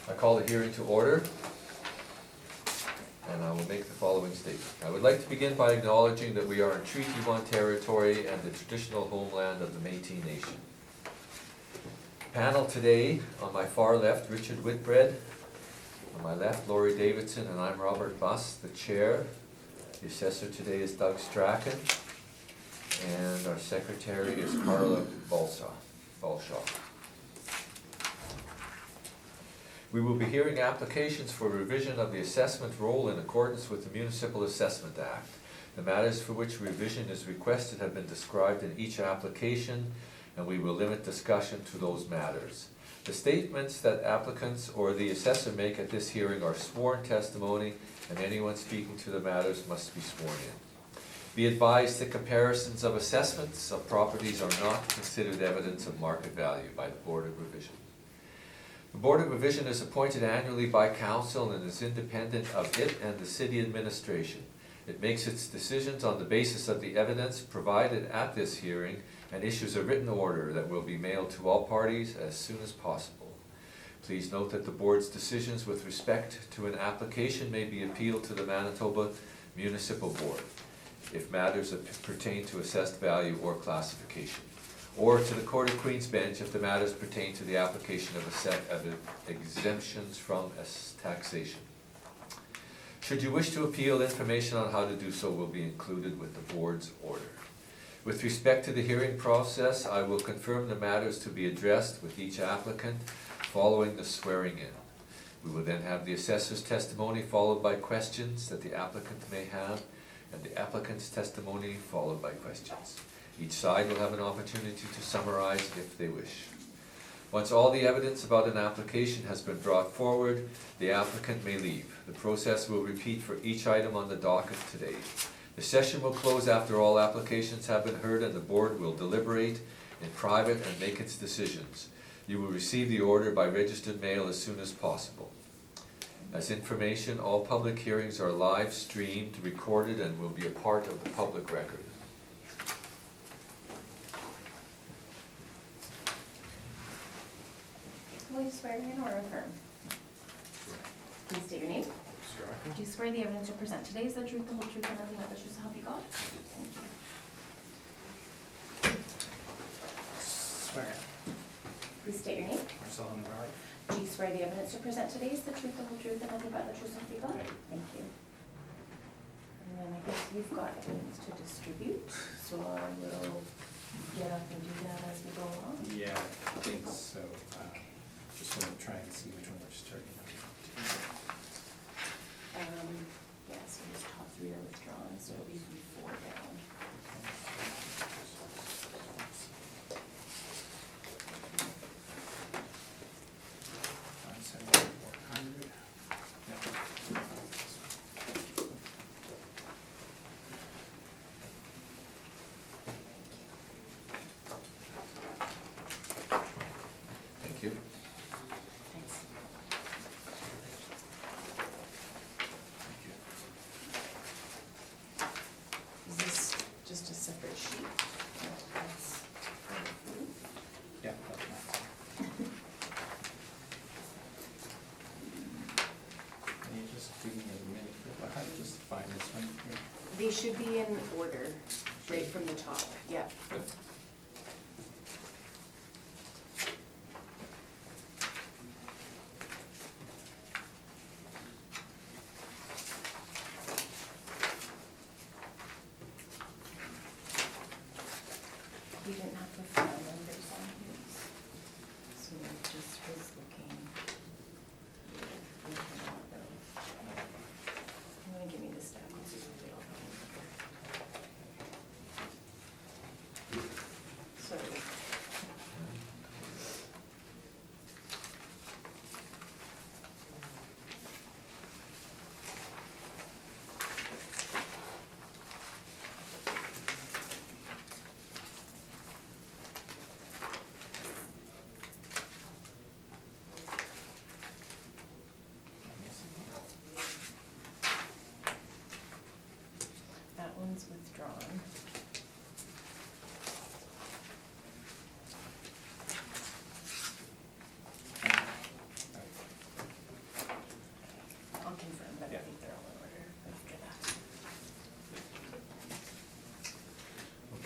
I call the hearing to order, and I will make the following statement. I would like to begin by acknowledging that we are in Treaty 1 territory and the traditional homeland of the Métis Nation. Panel today, on my far left, Richard Whitbread. On my left, Laurie Davidson, and I'm Robert Buss, the chair. The assessor today is Doug Strachan, and our secretary is Carla Balshaw. We will be hearing applications for revision of the assessment roll in accordance with the Municipal Assessment Act. The matters for which revision is requested have been described in each application, and we will limit discussion to those matters. The statements that applicants or the assessor make at this hearing are sworn testimony, and anyone speaking to the matters must be sworn in. Be advised that comparisons of assessments of properties are not considered evidence of market value by the Board of Revision. The Board of Revision is appointed annually by Council and is independent of it and the City Administration. It makes its decisions on the basis of the evidence provided at this hearing and issues a written order that will be mailed to all parties as soon as possible. Please note that the Board's decisions with respect to an application may be appealed to the Manitoba Municipal Board if matters pertain to assessed value or classification, or to the Court of Queen's Bench if the matters pertain to the application of exemptions from taxation. Should you wish to appeal, information on how to do so will be included with the Board's order. With respect to the hearing process, I will confirm the matters to be addressed with each applicant following the swearing in. We will then have the assessor's testimony followed by questions that the applicant may have, and the applicant's testimony followed by questions. Each side will have an opportunity to summarize if they wish. Once all the evidence about an application has been brought forward, the applicant may leave. The process will repeat for each item on the docket today. The session will close after all applications have been heard, and the Board will deliberate in private and make its decisions. You will receive the order by registered mail as soon as possible. As information, all public hearings are live streamed, recorded, and will be a part of the public record. Will you swear in or affirm? Please state your name. Do you swear the evidence you present today is the truth, the whole truth, and nothing but the truth, so help you God? Thank you. Swear. Please state your name. Marcel Navarro. Do you swear the evidence you present today is the truth, the whole truth, and nothing but the truth, so help you God? Right. Thank you. And then I guess you've got evidence to distribute, so I will get up and do that as we go along. Yeah, I think so. Just want to try and see which one we're starting on. Yeah, so these top three are withdrawn, so it'll be 4 down. Thank you. Thanks. Is this just a separate sheet? That's Yeah, that's nice. Can you just give me a minute? I'll just find this one here. They should be in order, right from the top, yeah. We didn't have to file numbers on these, so I just was looking. I'm gonna give me the stack, let's see what they all have.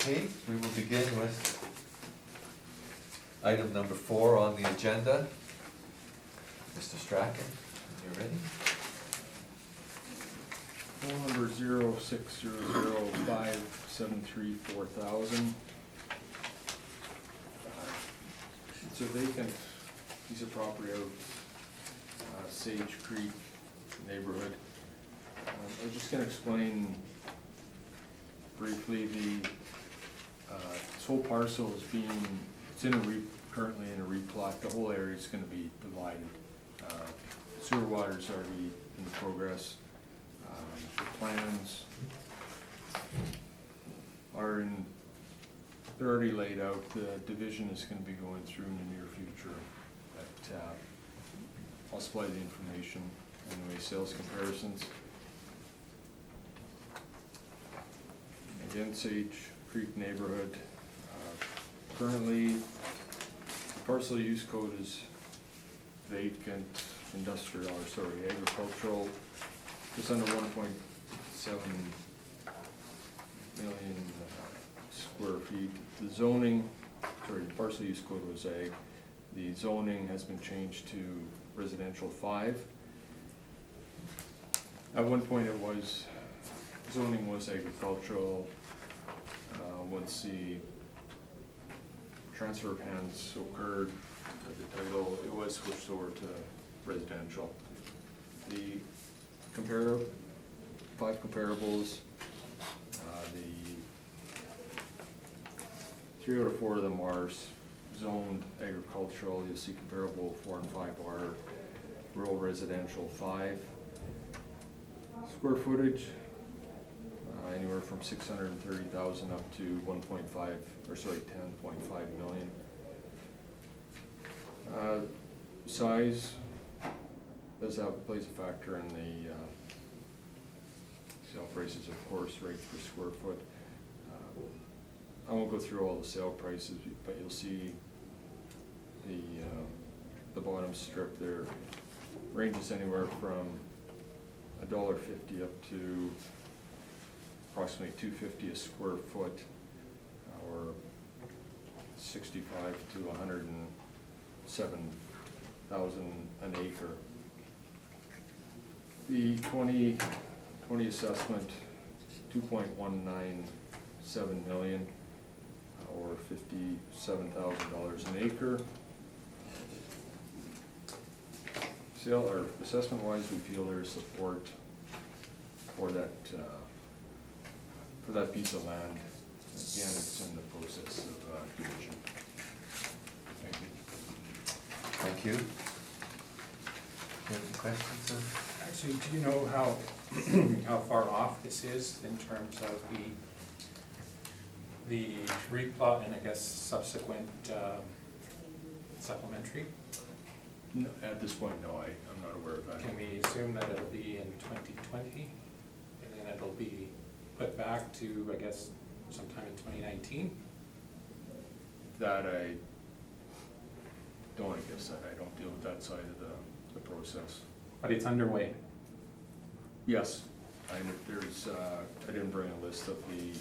Okay, we will begin with item number 4 on the agenda. Mr. Strachan, when you're ready. Phone number 06005734,000. It's a vacant piece of property out Sage Creek neighborhood. I'm just gonna explain briefly this whole parcel is currently in a replat. The whole area is gonna be divided. Sewer water's already in progress. The plans they're already laid out. The division is gonna be going through in the near future. I'll supply the information anyway, sales comparisons. Again, Sage Creek neighborhood. Currently, the parcel use code is vacant agricultural, just under 1.7 million square feet. The parcel use code was ag. The zoning has been changed to residential 5. At one point zoning was agricultural. Once the transfer of hands occurred at the title, it was switched over to residential. The 5 comparables, the 3 out of 4 of them are zoned agricultural. You'll see comparable 4 and 5 are rural residential 5. Square footage, anywhere from 630,000 up to 10.5 million. Size plays a factor in the sale prices, of course, rates per square foot. I won't go through all the sale prices, but you'll see the bottom strip there ranges anywhere from $1.50 up to approximately $2.50 a square foot, or 65 to 107,000 an acre. The 2020 assessment, $2.197 million, or $57,000 an acre. Sale or assessment-wise, we feel there's support for that piece of land. Again, it's in the process of division. Thank you. Thank you. Do you have any questions? Actually, do you know how far off this is in terms of the replot and I guess subsequent supplementary? No, at this point, no, I'm not aware of that. Can we assume that it'll be in 2020 and then it'll be put back to, I guess, sometime in 2019? That I don't, I guess, that I don't deal with that side of the process. But it's underway. Yes, I didn't bring a list of the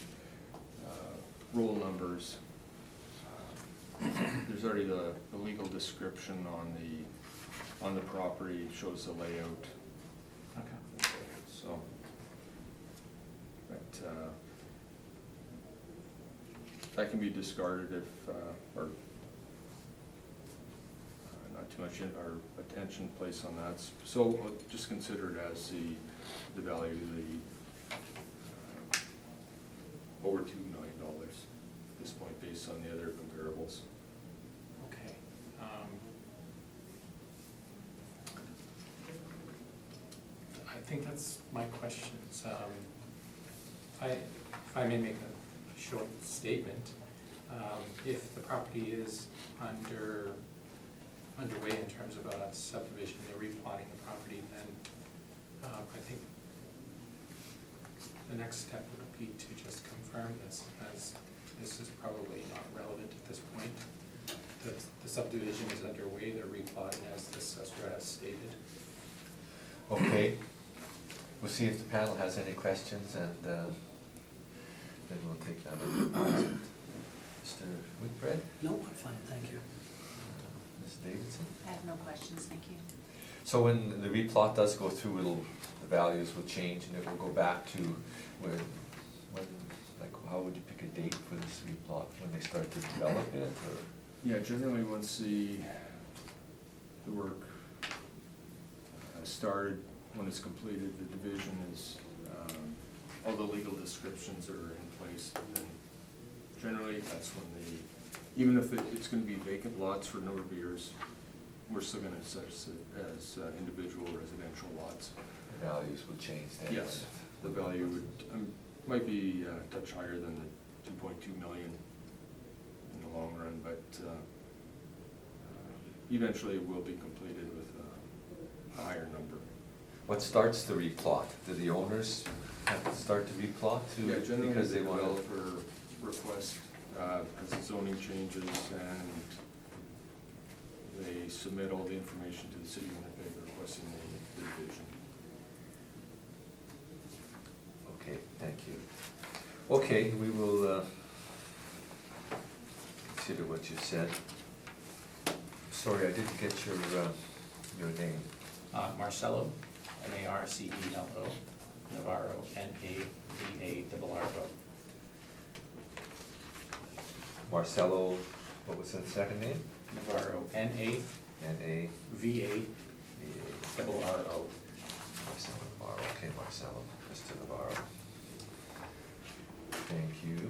roll numbers. There's already the legal description on the property, shows the layout. Okay. So, but that can be discarded if, or not too much attention placed on that. So just consider it as the value of the over $2 million at this point, based on the other comparables. Okay. I think that's my questions. If I may make a short statement, if the property is underway in terms of a subdivision, they're replotting the property, then I think the next step would be to just confirm this, as this is probably not relevant at this point. The subdivision is underway, they're replotting as the assessor has stated. Okay, we'll see if the panel has any questions, and then we'll take that under advisement. Mr. Whitbread? No, I'm fine, thank you. Ms. Davidson? I have no questions, thank you. So when the replot does go through, the values will change and it will go back to when, like, how would you pick a date for this replot? When they start to develop it, or? Yeah, generally once the work started, when it's completed, the division is, all the legal descriptions are in place. And then generally, that's when even if it's gonna be vacant lots for a number of years, we're still gonna assess it as individual residential lots. The values will change then? Yes, the value would, might be a touch higher than the 2.2 million in the long run, but eventually it will be completed with a higher number. What starts the replot? Do the owners have to start the replot too? Yeah, generally Because the they want developer request, because the zoning changes, and they submit all the information to the city of Winnipeg requesting the division. Okay, thank you. Okay, we will consider what you said. Sorry, I didn't get your name. Marcelo, M-A-R-C-E-L-O, Navarro, N-A-V-A-R-R-O. Marcelo, what was that second name? Navarro, N-A-V-A-R-R-O. N-A-V-A-R-R-O. Marcelo Navarro, okay, Marcelo, Mr. Navarro. Thank you.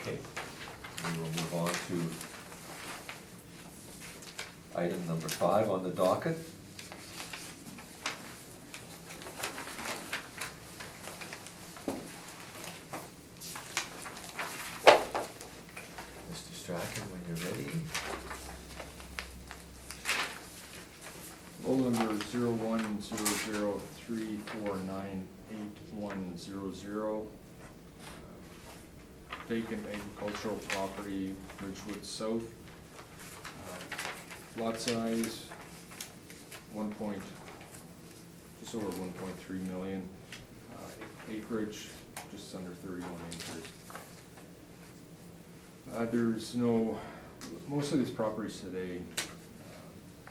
Okay, we will move on to item number 5 on the docket. Mr. Strachan, when you're ready. Roll number 010034988100. Vacant agricultural property, Ridgewood South. Lot size, just over 1.3 million. Acreage, just under 31 acres. There's most of these properties today,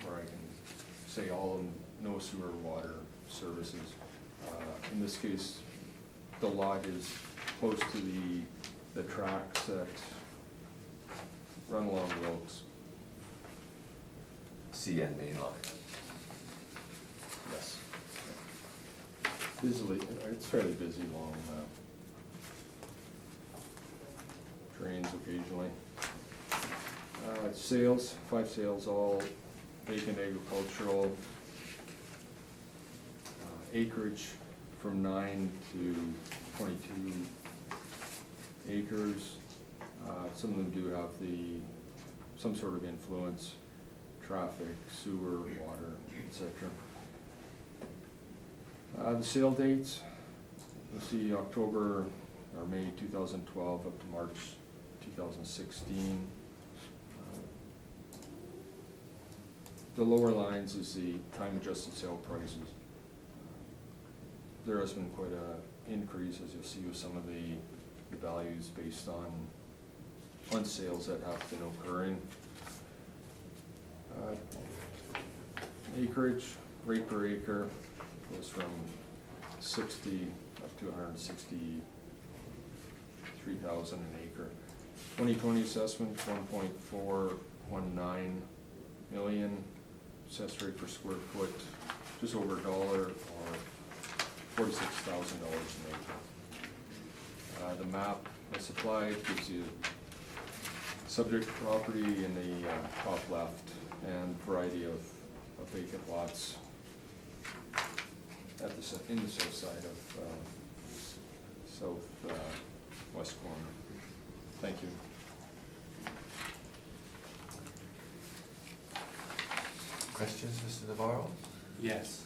where I can say all of them, no sewer, water services. In this case, the lot is close to the tracks that run along the roads. CN main line. Yes. It's fairly busy along drains occasionally. Sales, 5 sales, all vacant agricultural. Acreage from 9 to 22 acres. Some of them do have some sort of influence, traffic, sewer, water, etc. The sale dates, you'll see October or May 2012 up to March 2016. The lower lines is the time adjusted sale prices. There has been quite an increase, as you'll see with some of the values based on sales that have been occurring. Acreage, rate per acre goes from 60 up to 163,000 an acre. 2020 assessment, 1.419 million. Assessed rate per square foot, just over $1 or $46,000 an acre. The map that's supplied gives you subject property in the top left and variety of vacant lots in the south side of southwest corner. Thank you. Questions, Mr. Navarro? Yes.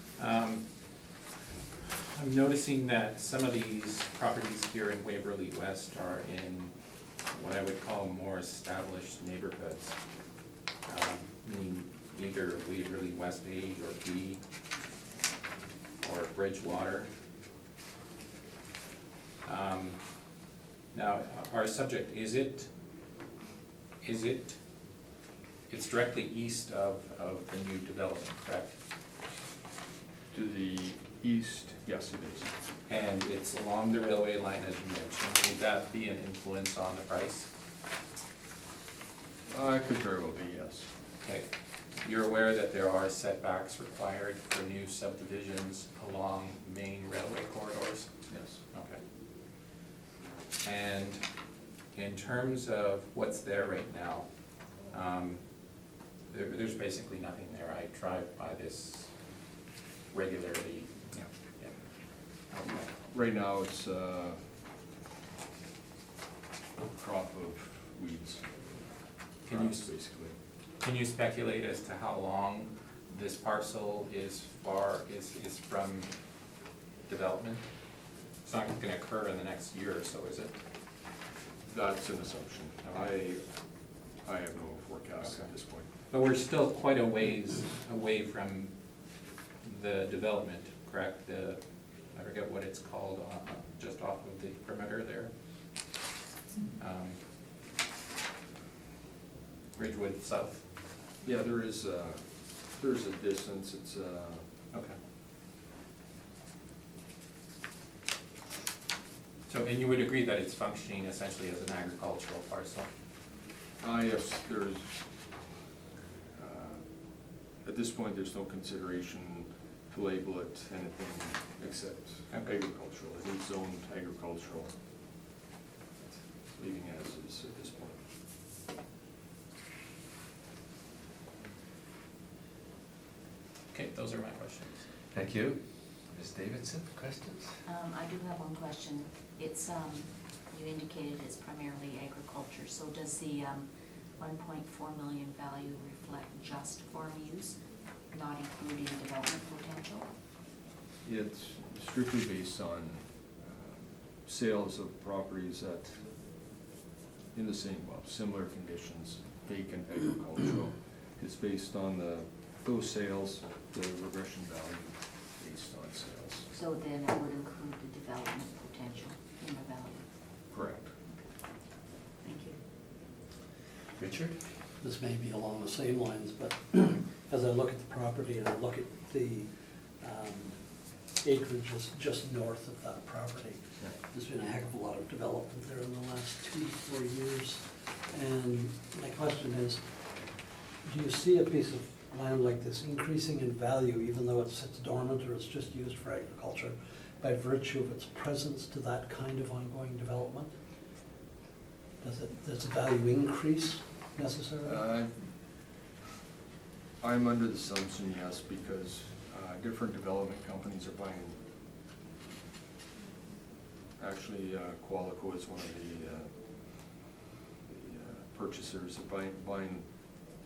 I'm noticing that some of these properties here in Waverly West are in what I would call more established neighborhoods. meaning either Waverly West A or B, or Bridgewater. Now, our subject, it's directly east of the new development, correct? To the east, yes, it is. And it's along the railway line, as you mentioned. Would that be an influence on the price? It could very well be, yes. Okay. You're aware that there are setbacks required for new subdivisions along main railway corridors? Yes. Okay. And in terms of what's there right now, there's basically nothing there. I drive by this regularly. Yeah. Yeah. Okay. Right now, it's a crop of weeds. Can you, Basically. can you speculate as to how long this parcel is from development? It's not gonna occur in the next year or so, is it? That's an assumption. Okay. I have no forecast Okay. at this point. But we're still quite a ways away from the development, correct? I forget what it's called, just off of the perimeter there. Ridgewood South. Yeah, there's a distance, it's, Okay. So, and you would agree that it's functioning essentially as an agricultural parcel? yes, there's, at this point, there's no consideration to label it anything except Okay. agricultural. It is zoned agricultural, leaving as is at this point. Okay, those are my questions. Thank you. Ms. Davidson, questions? I do have one question. It's, you indicated it's primarily agriculture, so does the 1.4 million value reflect just farm use, not including development potential? It's strictly based on sales of properties that, in the same, well, similar conditions, vacant agricultural. It's based on those sales, the regression value based on sales. So then it would include the development potential in the value? Correct. Thank you. Richard? This may be along the same lines, but as I look at the property and I look at the acreage just north of that property, there's been a heck of a lot of development there in the last 2 to 4 years. And my question is, do you see a piece of land like this increasing in value even though it sits dormant or it's just used for agriculture by virtue of its presence to that kind of ongoing development? Does the value increase necessarily? I'm under the assumption, yes, because different development companies are buying, actually Qualico is one of the purchasers, are buying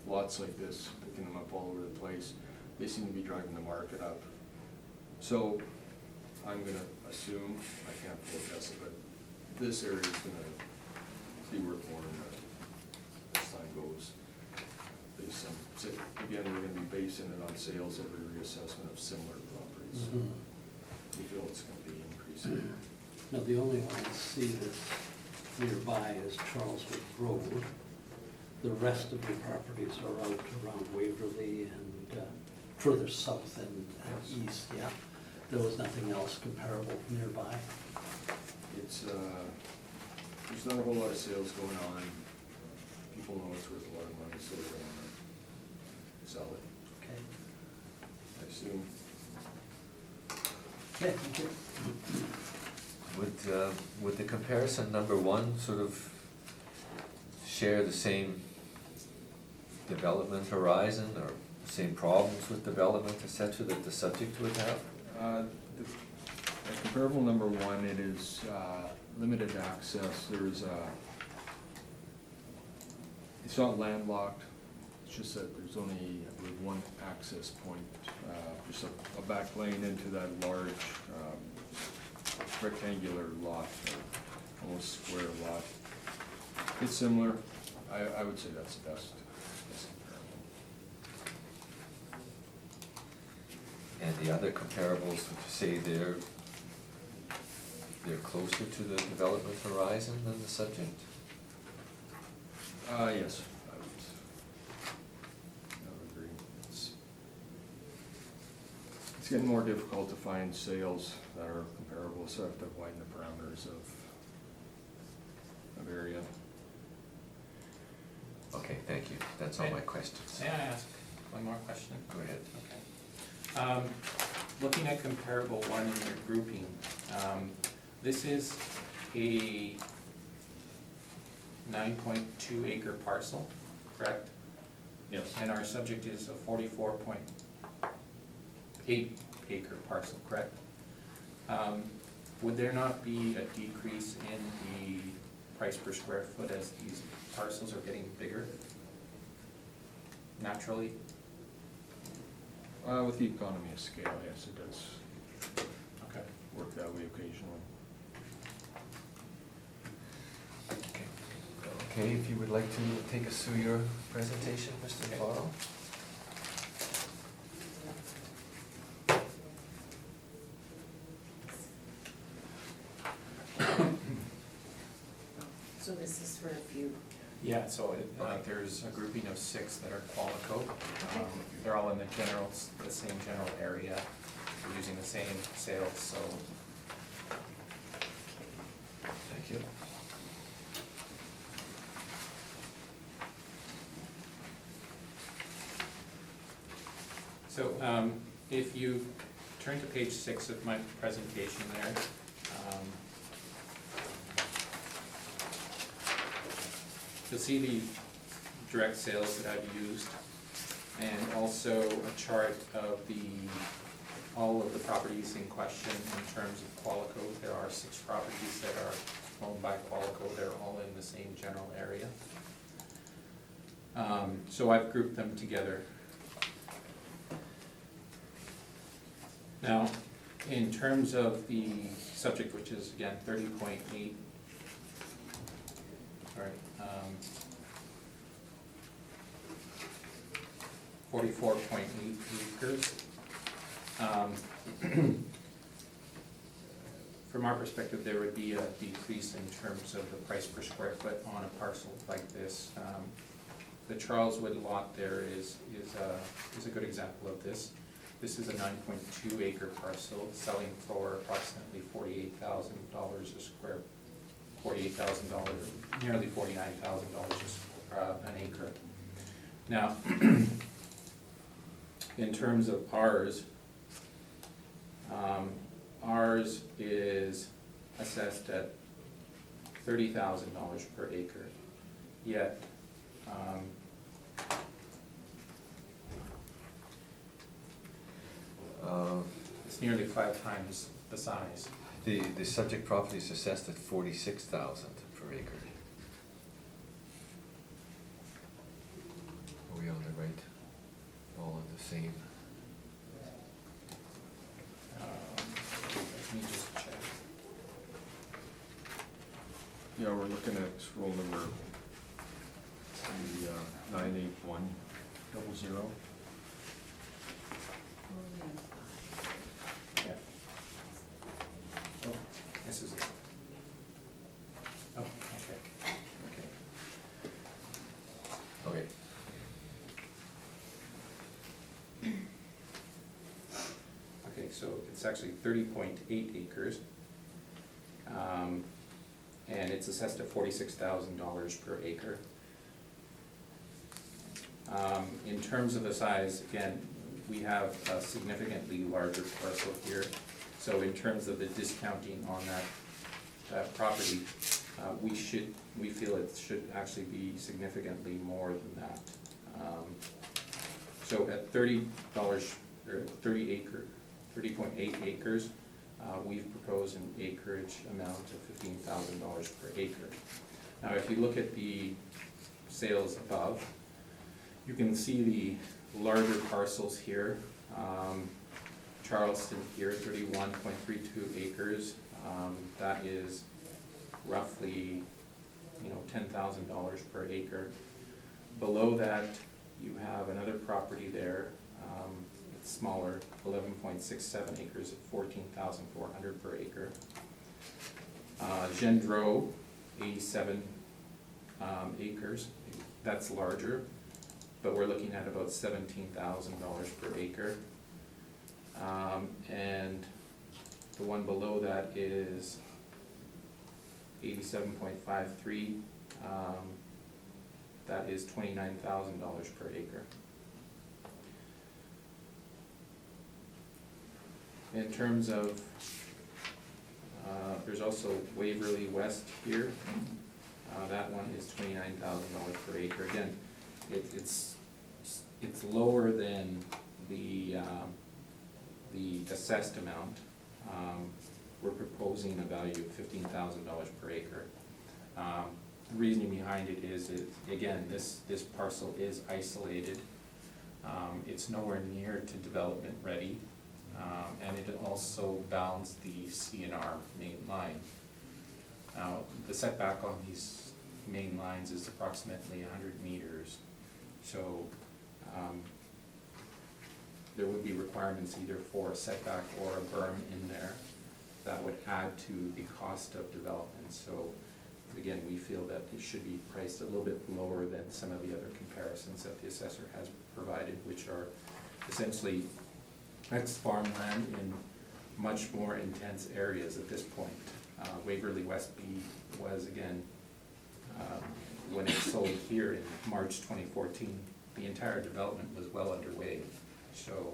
lots like this, picking them up all over the place. They seem to be driving the market up. So I'm gonna assume, I can't forecast it, but this area is gonna be worth more as time goes. Again, we're gonna be basing it on sales every reassessment of similar properties. Mhm. We feel it's gonna be increasing. No, the only one I see that's nearby is Charleswood Road. The rest of the properties are out around Waverly and further south and east, yeah. There was nothing else comparable nearby. It's, there's not a whole lot of sales going on. People know it's worth a lot of money, so they wanna sell it, Okay. I assume. Okay, thank you. Would the comparison number one sort of share the same development horizon or same problems with development, et cetera, that the subject would have? At comparable number one, it is limited access. There's it's not landlocked, it's just that there's only, I believe, one access point, just a back lane into that large rectangular lot, or almost square lot. It's similar. I would say that's the best comparable. And the other comparables, would you say they're closer to the development horizon than the subject? Yes, I would agree. It's getting more difficult to find sales that are comparable, so I have to widen the parameters of area. Okay, thank you. That's all my questions. May I ask one more question? Go ahead. Okay. Looking at comparable one in your grouping, this is a 9.2 acre parcel, correct? Yes. And our subject is a 44.8 acre parcel, correct? Would there not be a decrease in the price per square foot as these parcels are getting bigger? Naturally? With the economy of scale, yes, it does Okay. work that way occasionally. Okay. Okay, if you would like to take us through your presentation, Mr. Navarro? So this is for a few. Yeah, so there's a grouping of 6 that are Qualico. They're all in the same general area, they're using the same sales, so. Thank you. So if you turn to page 6 of my presentation there, you'll see the direct sales that I've used, and also a chart of all of the properties in question in terms of Qualico. There are 6 properties that are owned by Qualico, they're all in the same general area. So I've grouped them together. Now, in terms of the subject, which is again 30.8, sorry, 44.8 acres. From our perspective, there would be a decrease in terms of the price per square foot on a parcel like this. The Charleswood lot there is a good example of this. This is a 9.2 acre parcel selling for approximately $48,000 a square, $48,000, nearly $49,000 an acre. Now, in terms of ours is assessed at $30,000 per acre, yet it's nearly 5 times the size. The subject property is assessed at 46,000 per acre. Are we on the right, all in the same? Let me just check. Yeah, we're looking at roll number 98100. Yeah. Oh, this is it. Oh, okay. Okay. Okay, so it's actually 30.8 acres. And it's assessed at $46,000 per acre. In terms of the size, again, we have a significantly larger parcel here. So in terms of the discounting on that property, we feel it should actually be significantly more than that. So at $30 or 30.8 acres, we've proposed an acreage amount of $15,000 per acre. Now, if you look at the sales above, you can see the larger parcels here. Charleston here, 31.32 acres. That is roughly, $10,000 per acre. Below that, you have another property there. It's smaller, 11.67 acres at 14,400 per acre. Gendreau, 87 acres, that's larger, but we're looking at about $17,000 per acre. And the one below that is 87.53, that is $29,000 per acre. In terms of, there's also Waverly West here. That one is $29,000 per acre. Again, it's lower than the assessed amount. We're proposing a value of $15,000 per acre. The reasoning behind it is, again, this parcel is isolated. It's nowhere near to development ready. And it also bounds the CNR main line. Now, the setback on these main lines is approximately 100 meters. So there would be requirements either for a setback or a berm in there that would add to the cost of development. So again, we feel that it should be priced a little bit lower than some of the other comparisons that the assessor has provided, which are essentially ex-farmland in much more intense areas at this point. Waverly West B was, again, when it sold here in March 2014, the entire development was well underway. So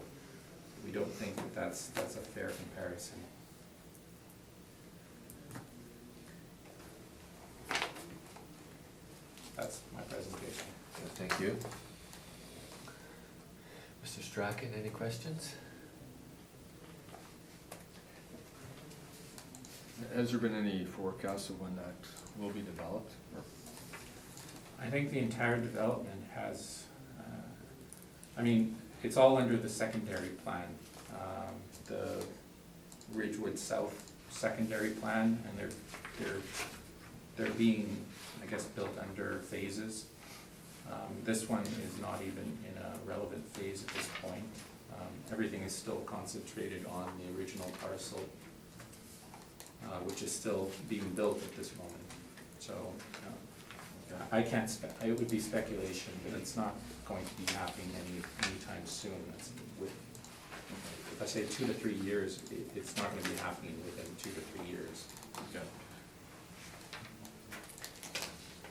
we don't think that that's a fair comparison. That's my presentation. Thank you. Mr. Strachan, any questions? Has there been any forecasts of when that will be developed? I think the entire development has, I mean, it's all under the secondary plan. The Ridgewood South secondary plan, and they're being, I guess, built under phases. This one is not even in a relevant phase at this point. Everything is still concentrated on the original parcel, which is still being built at this moment. So I can't, it would be speculation, but it's not going to be happening anytime soon. If I say 2 to 3 years, it's not going to be happening within 2 to 3 years. Okay.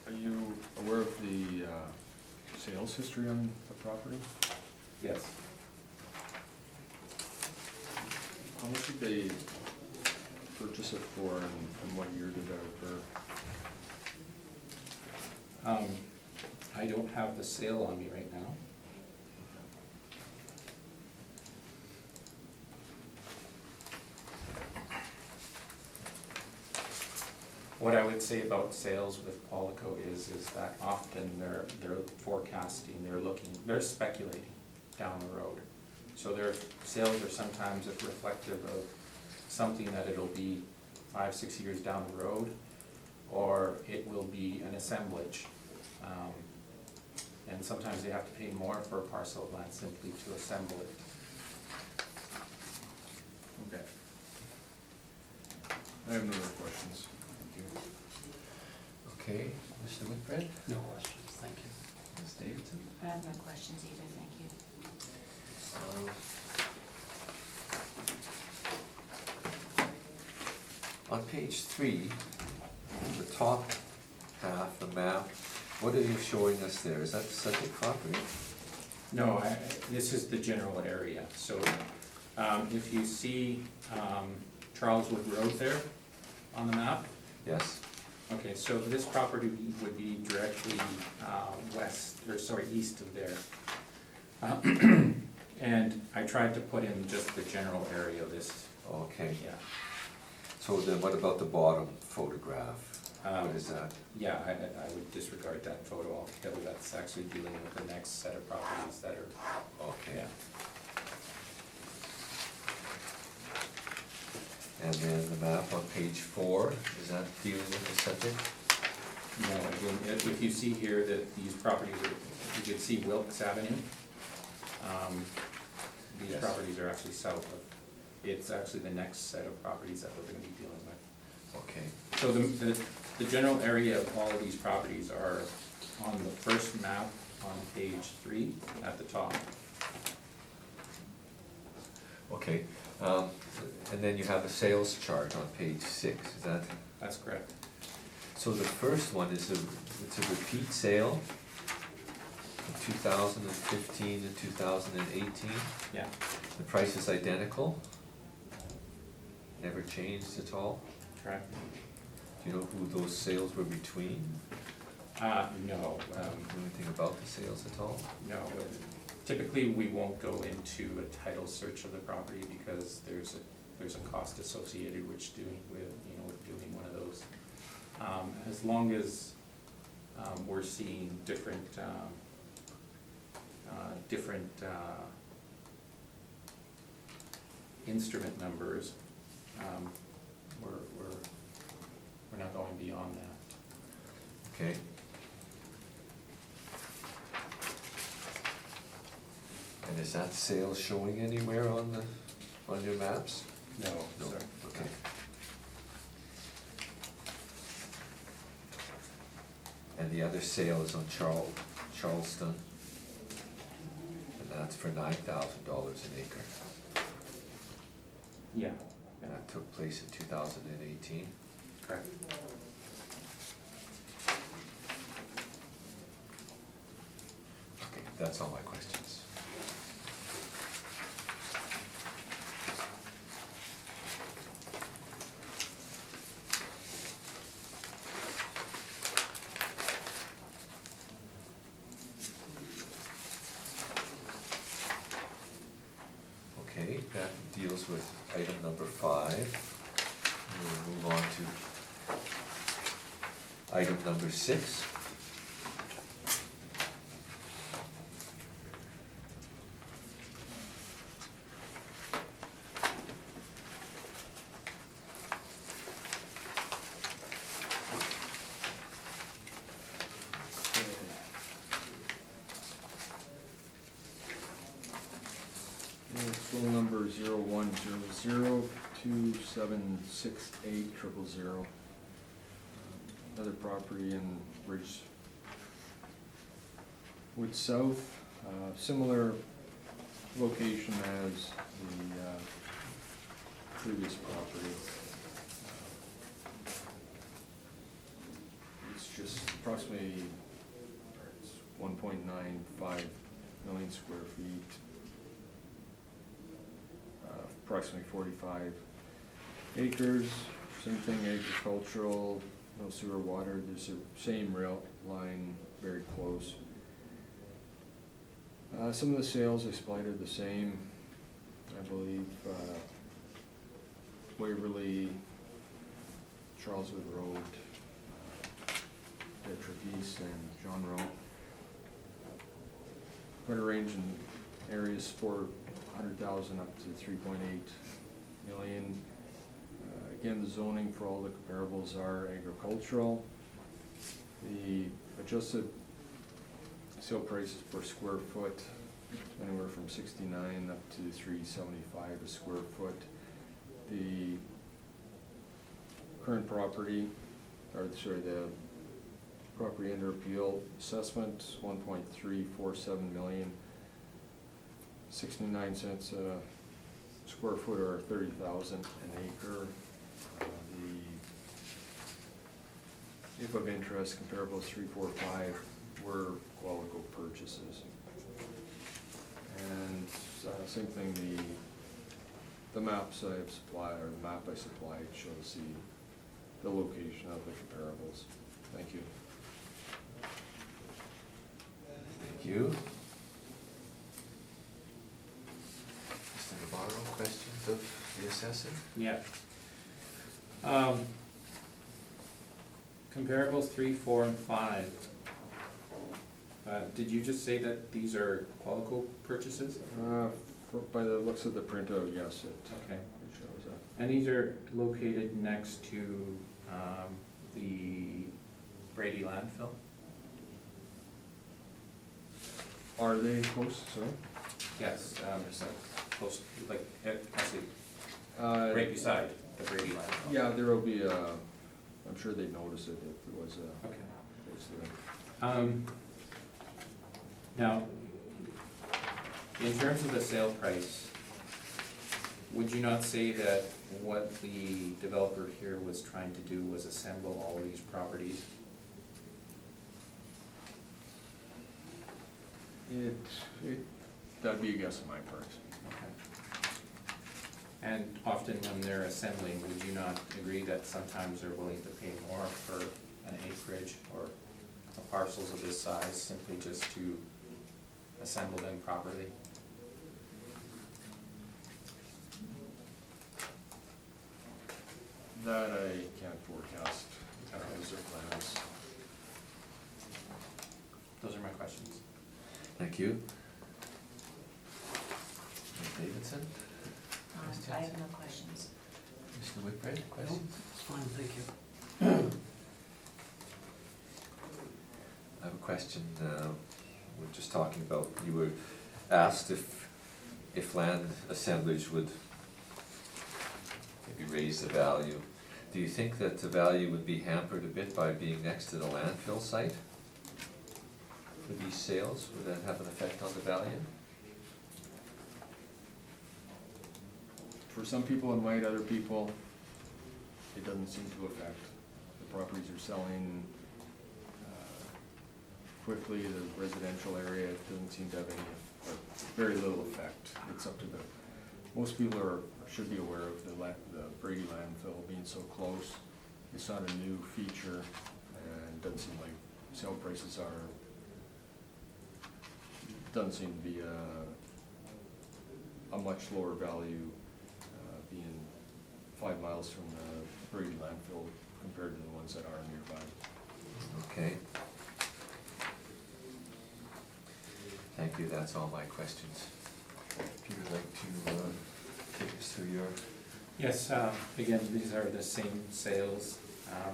Are you aware of the sales history on the property? Yes. How much did they purchase it for, and what year did that occur? I don't have the sale on me right now. What I would say about sales with Qualico is that often they're forecasting, they're speculating down the road. So their sales are sometimes reflective of something that it'll be 5-6 years down the road, or it will be an assemblage. And sometimes they have to pay more for a parcel of land simply to assemble it. Okay. I have no other questions. Thank you. Okay, Mr. Whitbread? No questions, thank you. Ms. Davidson? I have no questions either, thank you. On page 3, the top half, the map, what are you showing us there? Is that the subject property? No, this is the general area. So if you see Charleswood Road there on the map, Yes. okay, so this property would be directly east of there. And I tried to put in just the general area of this, Okay. yeah. So then what about the bottom photograph? What is that? Yeah, I would disregard that photo altogether. That's actually dealing with the next set of properties that are, Okay. yeah. And then the map on page 4, is that dealing with the subject? No, again, if you see here that these properties are, you can see Wilkes Avenue. These Yes. properties are actually south of, it's actually the next set of properties that we're gonna be dealing with. Okay, So the general area of all of these properties are on the first map on page 3 at the top. okay. And then you have a sales chart on page 6, is that? That's correct. So the first one is it's a repeat sale, from 2015 to 2018. Yeah, The price is identical, never changed at all. correct. Do you know who those sales were between? No, Know anything about the sales at all? no. Typically, we won't go into a title search of the property because there's a cost associated with doing one of those. As long as we're seeing different instrument numbers, we're not going beyond that. Okay. And is that sale showing anywhere on your maps? No, No, sir. okay. And the other sale is on Charleston, and that's for $9,000 an acre, Yeah, and that took place in 2018. correct. Okay, that's all my questions. Okay, that deals with item number 5. We'll move on to item number 6. Total number 0100276800. Another property in Ridgewood South, similar location as the previous property. It's just approximately 1.95 million square feet. Approximately 45 acres, same thing, agricultural, no sewer, water, there's the same rail line, very close. Some of the sales I supplied are the same, I believe, Waverly, Charleswood Road, Detroit East, and John Rowe. Quite a range in areas for 100,000 up to 3.8 million. Again, the zoning for all the comparables are agricultural. The adjusted sale prices per square foot, anywhere from 69 up to 375 a square foot. The current property, the property under appeal assessment, 1.347 million. 69 cents a square foot or 30,000 an acre. If of interest, comparables 3, 4, 5 were Qualico purchases. And same thing, the maps I have supplied, or the map I supplied shows the location of the comparables. Thank you. Thank you. Mr. Navarro, questions of the assessor? Yeah. Comparables 3, 4, and 5. Did you just say that these are Qualico purchases? By the looks of the printout, yes, it Okay. shows that. And these are located next to the Brady landfill? Are they close, sorry? Yes. close, like, actually, Uh, right beside the Brady landfill? Yeah, there will be I'm sure they'd notice it if it was Okay. close to them. Now, in terms of the sale price, would you not say that what the developer here was trying to do was assemble all of these properties? That'd be a guess on my part. Okay. And often when they're assembling, would you not agree that sometimes they're willing to pay more for an acreage or parcels of this size simply just to assemble them properly? That I can't forecast, those are plans. Those are my questions. Thank you. Ms. Davidson? I have no questions. Mr. Whitbread, Nope, questions? it's fine, thank you. I have a question, we're just talking about, you were asked if land assemblage would maybe raise the value. Do you think that the value would be hampered a bit by being next to the landfill site? For these sales, would that have an effect on the value? For some people it might, other people, it doesn't seem to affect. The properties are selling quickly, the residential area, it doesn't seem to have any, or very little effect. It's up to the, most people should be aware of the Brady landfill being so close. It's not a new feature, and it doesn't seem like sale prices doesn't seem to be a much lower value being 5 miles from the Brady landfill compared to the ones that are nearby. Okay. Thank you, that's all my questions. If you would like to take us through your, Yes, again, these are the same sales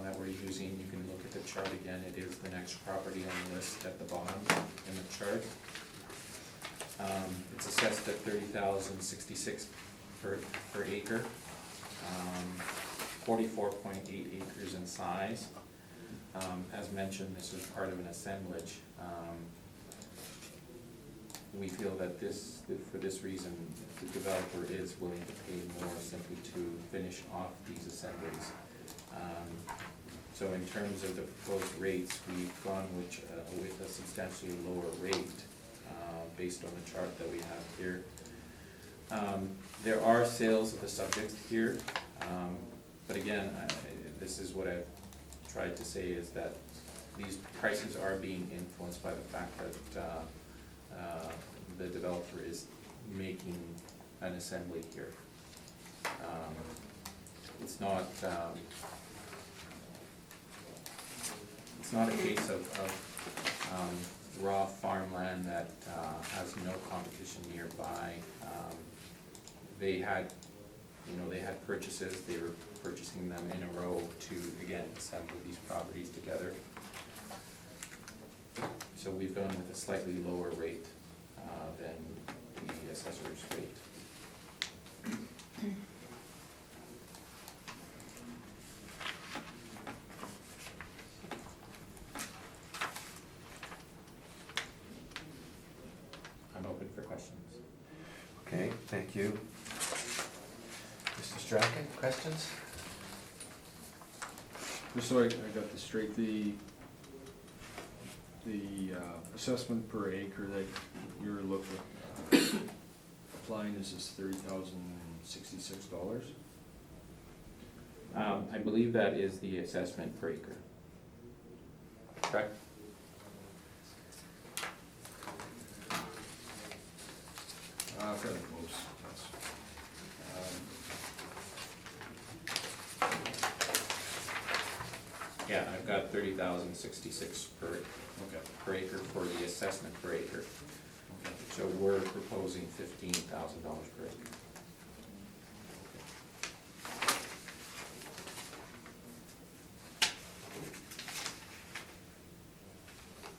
that we're using. You can look at the chart again. It is the next property on the list at the bottom in the chart. It's assessed at $30,066 per acre, 44.8 acres in size. As mentioned, this is part of an assemblage. We feel that for this reason, the developer is willing to pay more simply to finish off these assemblies. So in terms of the proposed rates, we've gone with a substantially lower rate based on the chart that we have here. There are sales of the subject here, but again, this is what I've tried to say is that these prices are being influenced by the fact that the developer is making an assembly here. It's not a case of raw farmland that has no competition nearby. They had purchases, they were purchasing them in a row to, again, assemble these properties together. So we've gone with a slightly lower rate than the assessor's rate. I'm open for questions. okay, thank you. Mr. Strachan, questions? Just so I got this straight, the assessment per acre that you're applying is this $30,066? I believe that is the assessment per acre. Correct? Fairly close, yes. Yeah, I've got 30,066 Okay. per acre for the assessment per acre. Okay. So we're proposing $15,000 per acre.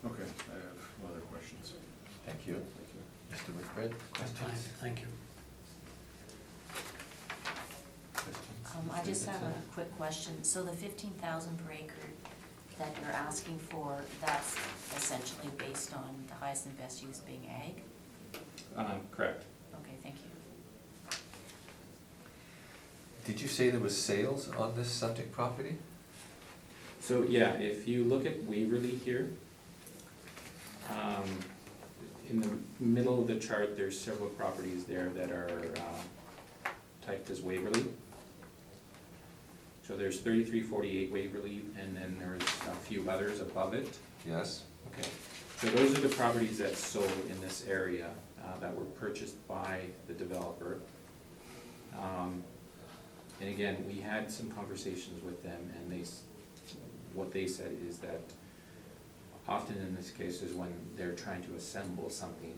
Okay, I have no other questions. Thank you. Thank you. Mr. Whitbread, That's fine, questions? thank you. I just have a quick question. So the 15,000 per acre that you're asking for, that's essentially based on the highest and best use being ag? Correct. Okay, thank you. Did you say there was sales on this subject property? So, yeah, if you look at Waverly here, in the middle of the chart, there's several properties there that are typed as Waverly. So there's 3348 Waverly, and then there's a few others above it. Yes? Okay, so those are the properties that sold in this area that were purchased by the developer. And again, we had some conversations with them, and what they said is that often in this case is when they're trying to assemble something,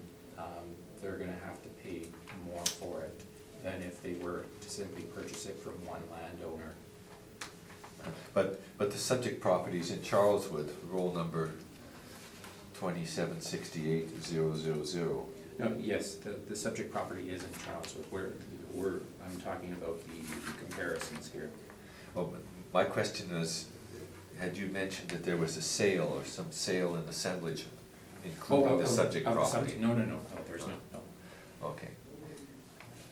they're gonna have to pay more for it than if they were to simply purchase it from one landowner. But the subject property is in Charleswood, roll number 2768000. No, yes, the subject property is in Charleswood, I'm talking about the comparisons here. Oh, but my question is, had you mentioned that there was a sale or some sale and assemblage including the subject of the property? subject- No, there's no. Okay.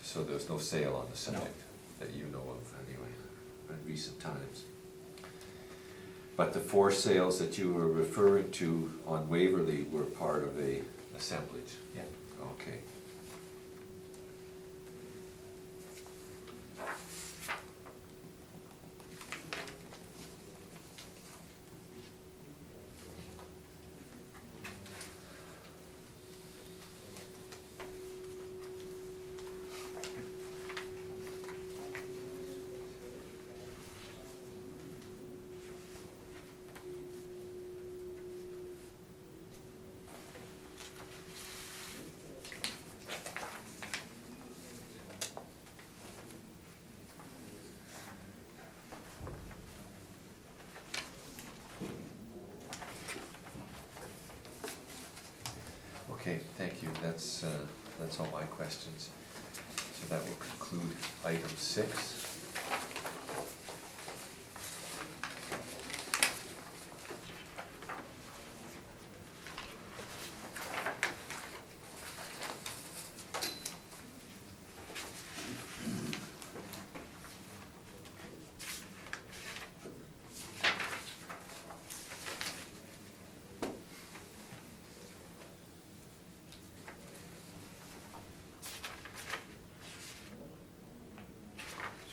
So there's no sale on the subject that you know of anyway, in recent times. But the 4 sales that you were referring to on Waverly were part of a assemblage? Yeah. Okay. Okay, thank you. That's all my questions. So that will conclude item 6.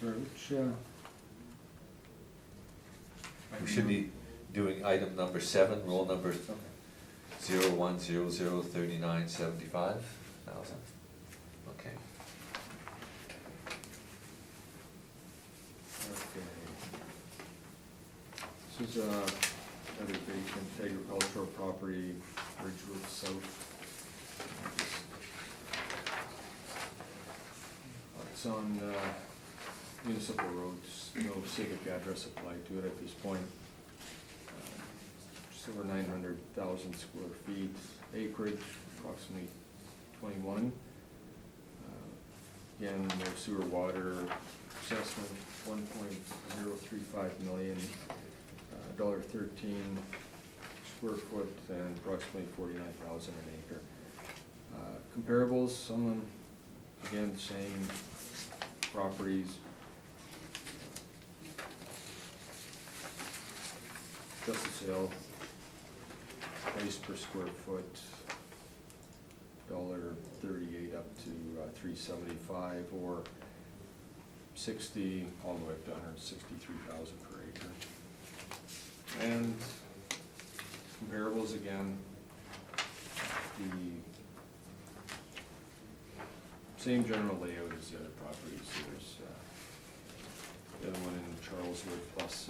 Sorry, which, We should be doing item number 7, roll number 01003975,000. Okay. okay. This is another vacant agricultural property, Ridgewood South. It's on municipal roads, no civic address applied to it at this point. Just over 900,000 square feet, acreage approximately 21. Again, no sewer water, assessment $1.035 million, $13 square foot, and approximately 49,000 an acre. Comparables, some, again, same properties. Just the sale, price per square foot, $1.38 up to $3.75, or $60 all the way up to $163,000 per acre. And comparables again, the same general layout as the other properties. There's the other one in Charleswood plus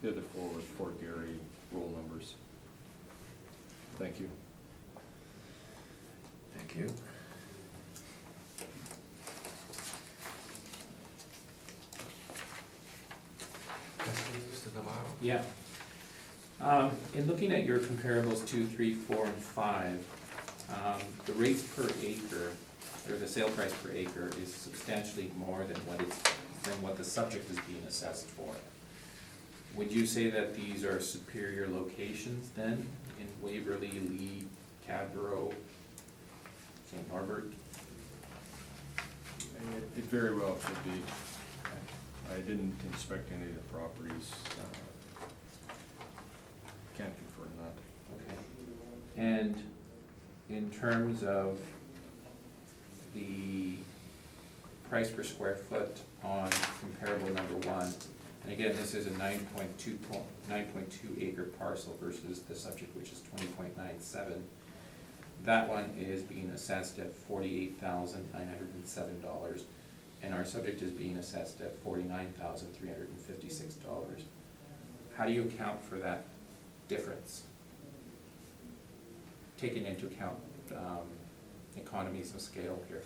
the other 4 with Fort Garry roll numbers. Thank you. Thank you. Questions, Mr. Navarro? Yeah. In looking at your comparables 2, 3, 4, and 5, the rates per acre or the sale price per acre is substantially more than what the subject is being assessed for. Would you say that these are superior locations then, in Waverly, Lee, Cadboro, St. Norbert? It very well could be. I didn't inspect any of the properties. Can't confirm that. Okay. And in terms of the price per square foot on comparable number one, and again, this is a 9.2 acre parcel versus the subject, which is 20.97. That one is being assessed at $48,907, and our subject is being assessed at $49,356. How do you account for that difference? Taking into account economies of scale here.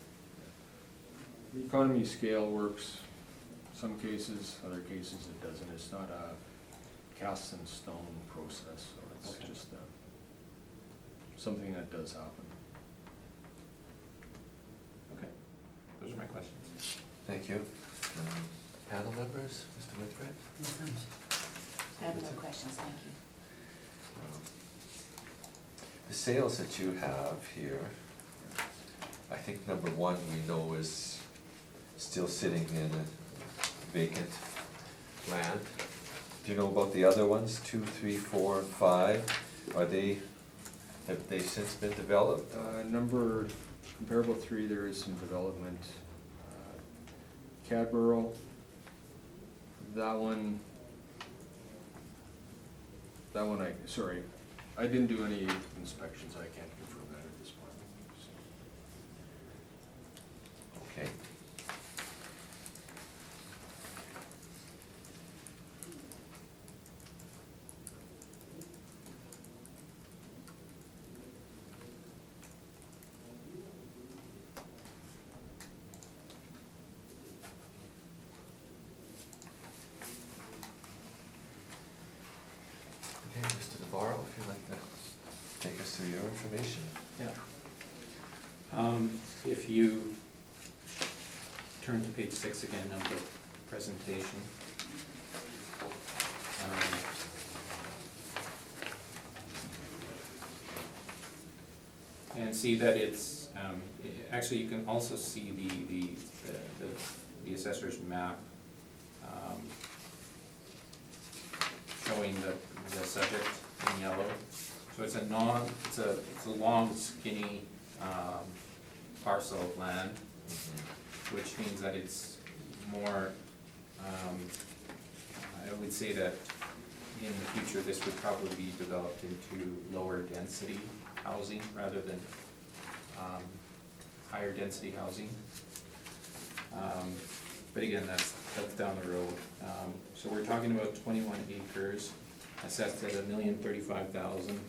The economy of scale works some cases, other cases it doesn't. It's not a cast in stone process, so it's Okay. just something that does happen. Okay, those are my questions. Thank you. Panel members, Mr. Whitbread? No thanks. I have no questions, thank you. The sales that you have here, I think number one we know is still sitting in a vacant land. Do you know about the other ones, 2, 3, 4, 5? Have they since been developed? Number comparable 3, there is some development. Cadboro, that one I didn't do any inspections, I can't confirm that at this point. Okay. Okay, Mr. Navarro, if you'd like to take us through your information. Yeah. If you turn to page 6 again of the presentation. And see that it's, actually you can also see the assessor's map showing the subject in yellow. So it's a long skinny parcel of land, which means that it's more, I would say that in the future, this would probably be developed into lower density housing rather than higher density housing. But again, that's down the road. So we're talking about 21 acres, assessed at $1,035,000.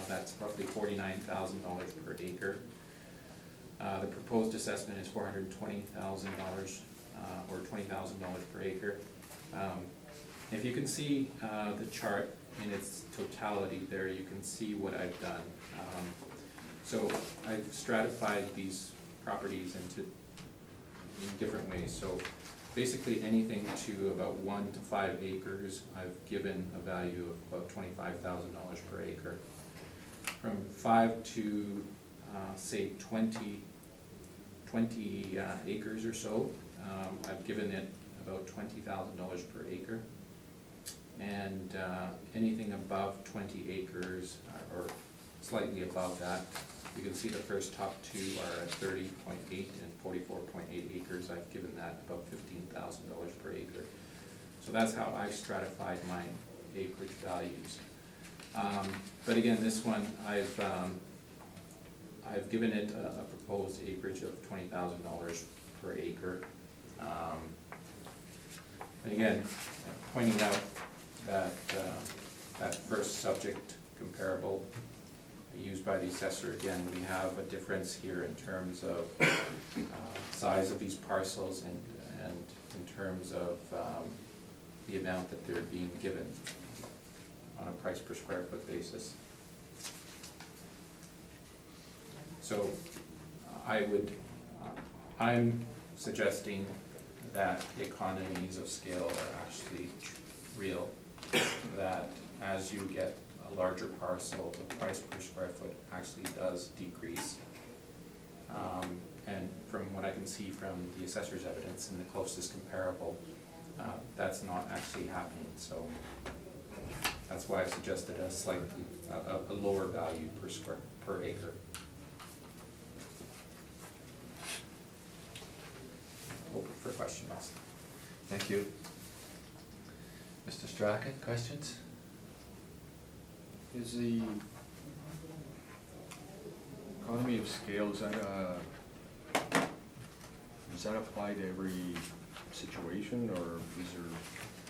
That's roughly $49,000 per acre. The proposed assessment is $420,000 or $20,000 per acre. If you can see the chart in its totality there, you can see what I've done. So I've stratified these properties in different ways. So basically anything to about 1 to 5 acres, I've given a value of about $25,000 per acre. From 5 to say 20 acres or so, I've given it about $20,000 per acre. And anything above 20 acres or slightly above that, you can see the first top two are at 30.8 and 44.8 acres. I've given that about $15,000 per acre. So that's how I've stratified my acreage values. But again, this one, I've given it a proposed acreage of $20,000 per acre. And again, pointing out that that first subject comparable used by the assessor, again, we have a difference here in terms of size of these parcels and in terms of the amount that they're being given on a price per square foot basis. So I'm suggesting that the economies of scale are actually real, that as you get a larger parcel, the price per square foot actually does decrease. And from what I can see from the assessor's evidence and the closest comparable, that's not actually happening, so that's why I suggested a slightly, a lower value per acre. Open for questions. Thank you. Mr. Strachan, questions? Is the economy of scale, does that apply to every situation, or is there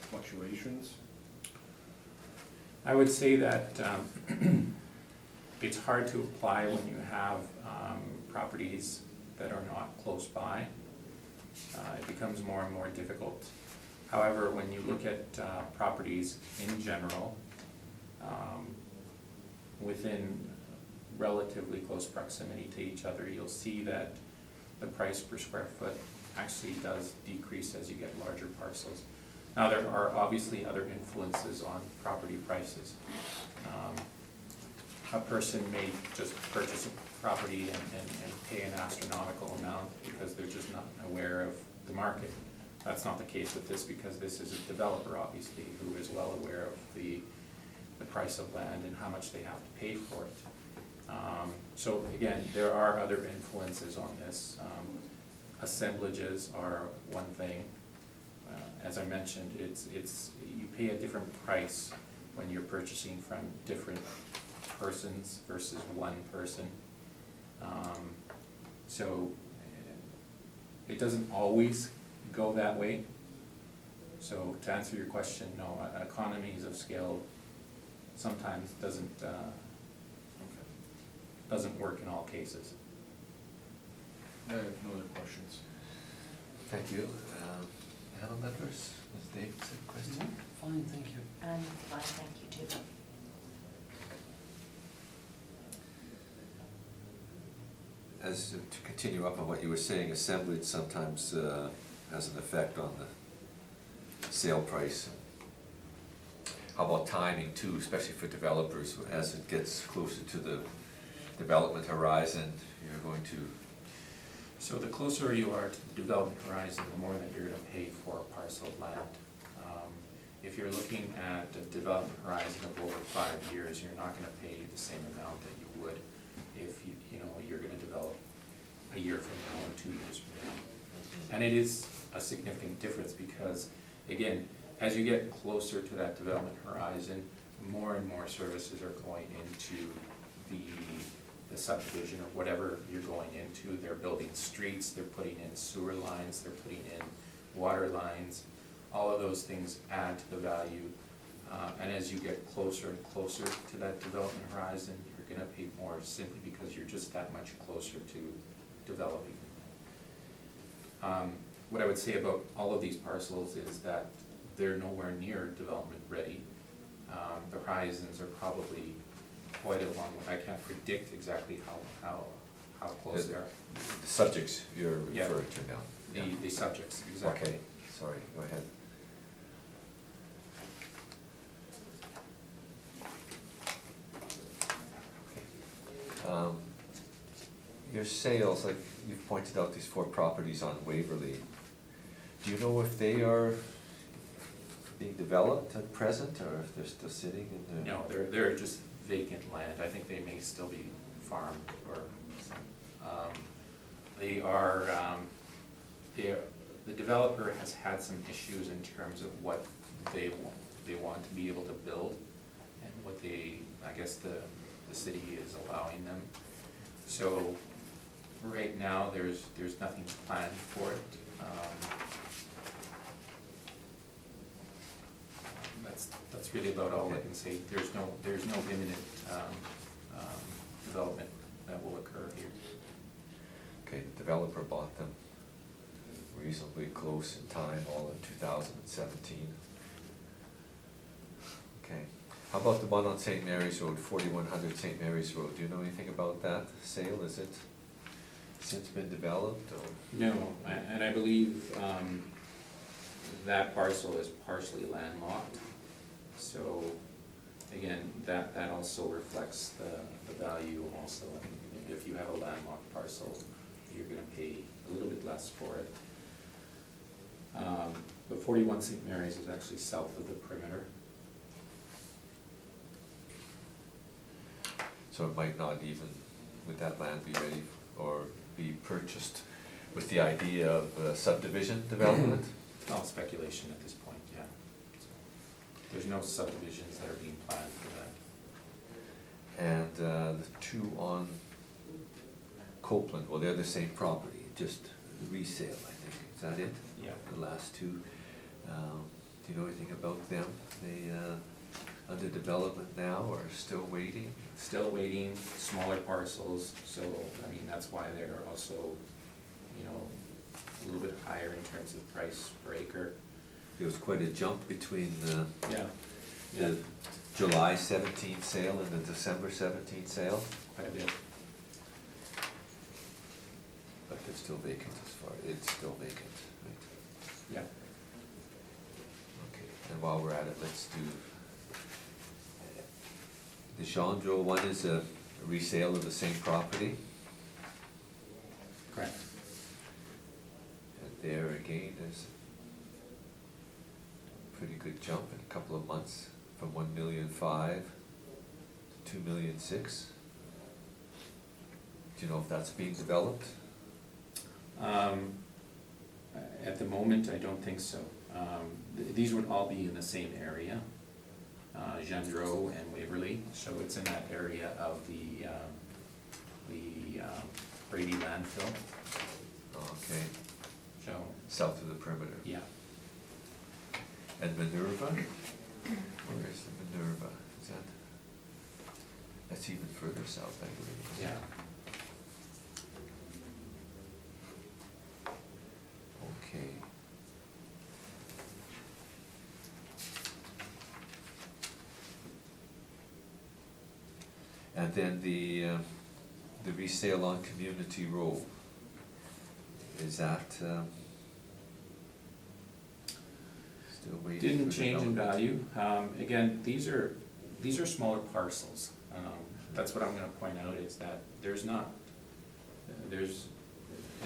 fluctuations? I would say that it's hard to apply when you have properties that are not close by. It becomes more and more difficult. However, when you look at properties in general, within relatively close proximity to each other, you'll see that the price per square foot actually does decrease as you get larger parcels. Now, there are obviously other influences on property prices. A person may just purchase a property and pay an astronomical amount because they're just not aware of the market. That's not the case with this, because this is a developer, obviously, who is well aware of the price of land and how much they have to pay for it. So again, there are other influences on this. Assemblages are one thing. As I mentioned, it's you pay a different price when you're purchasing from different persons versus one person. So it doesn't always go that way. So to answer your question, no, economies of scale sometimes doesn't work in all cases. I have no other questions. Thank you. Panel members, Ms. Davidson, question? Fine, thank you. And fine, thank you too. As to continue up on what you were saying, assemblage sometimes has an effect on the sale price. How about timing too, especially for developers, as it gets closer to the development horizon, you're going to... So the closer you are to the development horizon, the more that you're gonna pay for a parcel of land. If you're looking at a development horizon of over 5 years, you're not gonna pay the same amount that you would if you're gonna develop a year from now or 2 years from now. And it is a significant difference because, again, as you get closer to that development horizon, more and more services are going into the subdivision or whatever you're going into. They're building streets, they're putting in sewer lines, they're putting in water lines. All of those things add to the value. And as you get closer and closer to that development horizon, you're gonna pay more simply because you're just that much closer to developing. What I would say about all of these parcels is that they're nowhere near development ready. The horizons are probably quite a long way. I can't predict exactly how close they are. The subjects you're Yeah. referring to now. The subjects, exactly. Okay, sorry, go ahead. Your sales, like you've pointed out these 4 properties on Waverly, do you know if they are being developed at present, or if they're still sitting in the? No, they're just vacant land. I think they may still be farmed or, they are, the developer has had some issues in terms of what they want to be able to build and what I guess the city is allowing them. So right now, there's nothing planned for it. That's really about all I can say. There's no imminent development that will occur here. Okay, the developer bought them reasonably close in time, all in 2017. Okay, how about the one on St. Mary's Road, 4100 St. Mary's Road? Do you know anything about that sale? Is it since been developed, or? No, and I believe that parcel is partially landlocked. So, again, that also reflects the value also. If you have a landlocked parcel, you're gonna pay a little bit less for it. But 41 St. Mary's is actually south of the perimeter. So it might not even, would that land be ready or be purchased with the idea of subdivision development? All speculation at this point, yeah. So, there's no subdivisions that are being planned for that. And the two on Copeland, well, they're the same property, just resale, I think, is that it? Yeah. The last two, do you know anything about them? They under development now or still waiting? Still waiting, smaller parcels, so, I mean, that's why they're also, you know, a little bit higher in terms of price per acre. There was quite a jump between the Yeah. July 17th sale and the December 17th sale, Quite a bit. but they're still vacant as far, it's still vacant, right? Yeah. Okay, and while we're at it, let's do, the Chandro one is a resale of the same property, Correct. and there again, there's a pretty good jump in a couple of months, from 1,500,000 to 2,600,000. Do you know if that's being developed? At the moment, I don't think so. These would all be in the same area, Gendreau and Waverly, so it's in that area of the Brady landfill, Okay, so, south of the perimeter. yeah. And Minerva? Where is the Minerva? Is that, that's even further south, I believe. Yeah. Okay. And then the resale on Community Road, is that, still waiting for Didn't change in development? value. Again, these are smaller parcels. That's what I'm gonna point out, is that there's,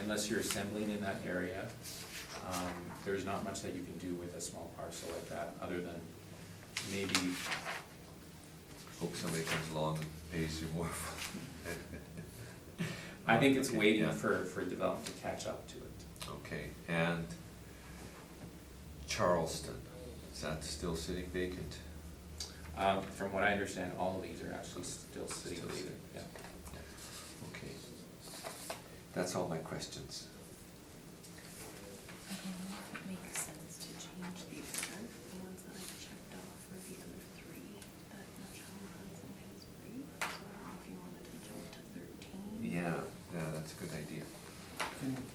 unless you're assembling in that area, there's not much that you can do with a small parcel like that, other than maybe, Hope somebody comes along and pays you more. I think it's Okay, waiting yeah. for development to catch up to it. Okay, and Charleston, is that still sitting vacant? From what I understand, all of these are actually still sitting Still vacant, sitting. yeah. Okay. That's all my questions. I don't know if it makes sense to change the order, the ones that I checked off for the other three that Michelle has in his brief. So I don't know if you wanted to jump to 13. Yeah, that's a good idea.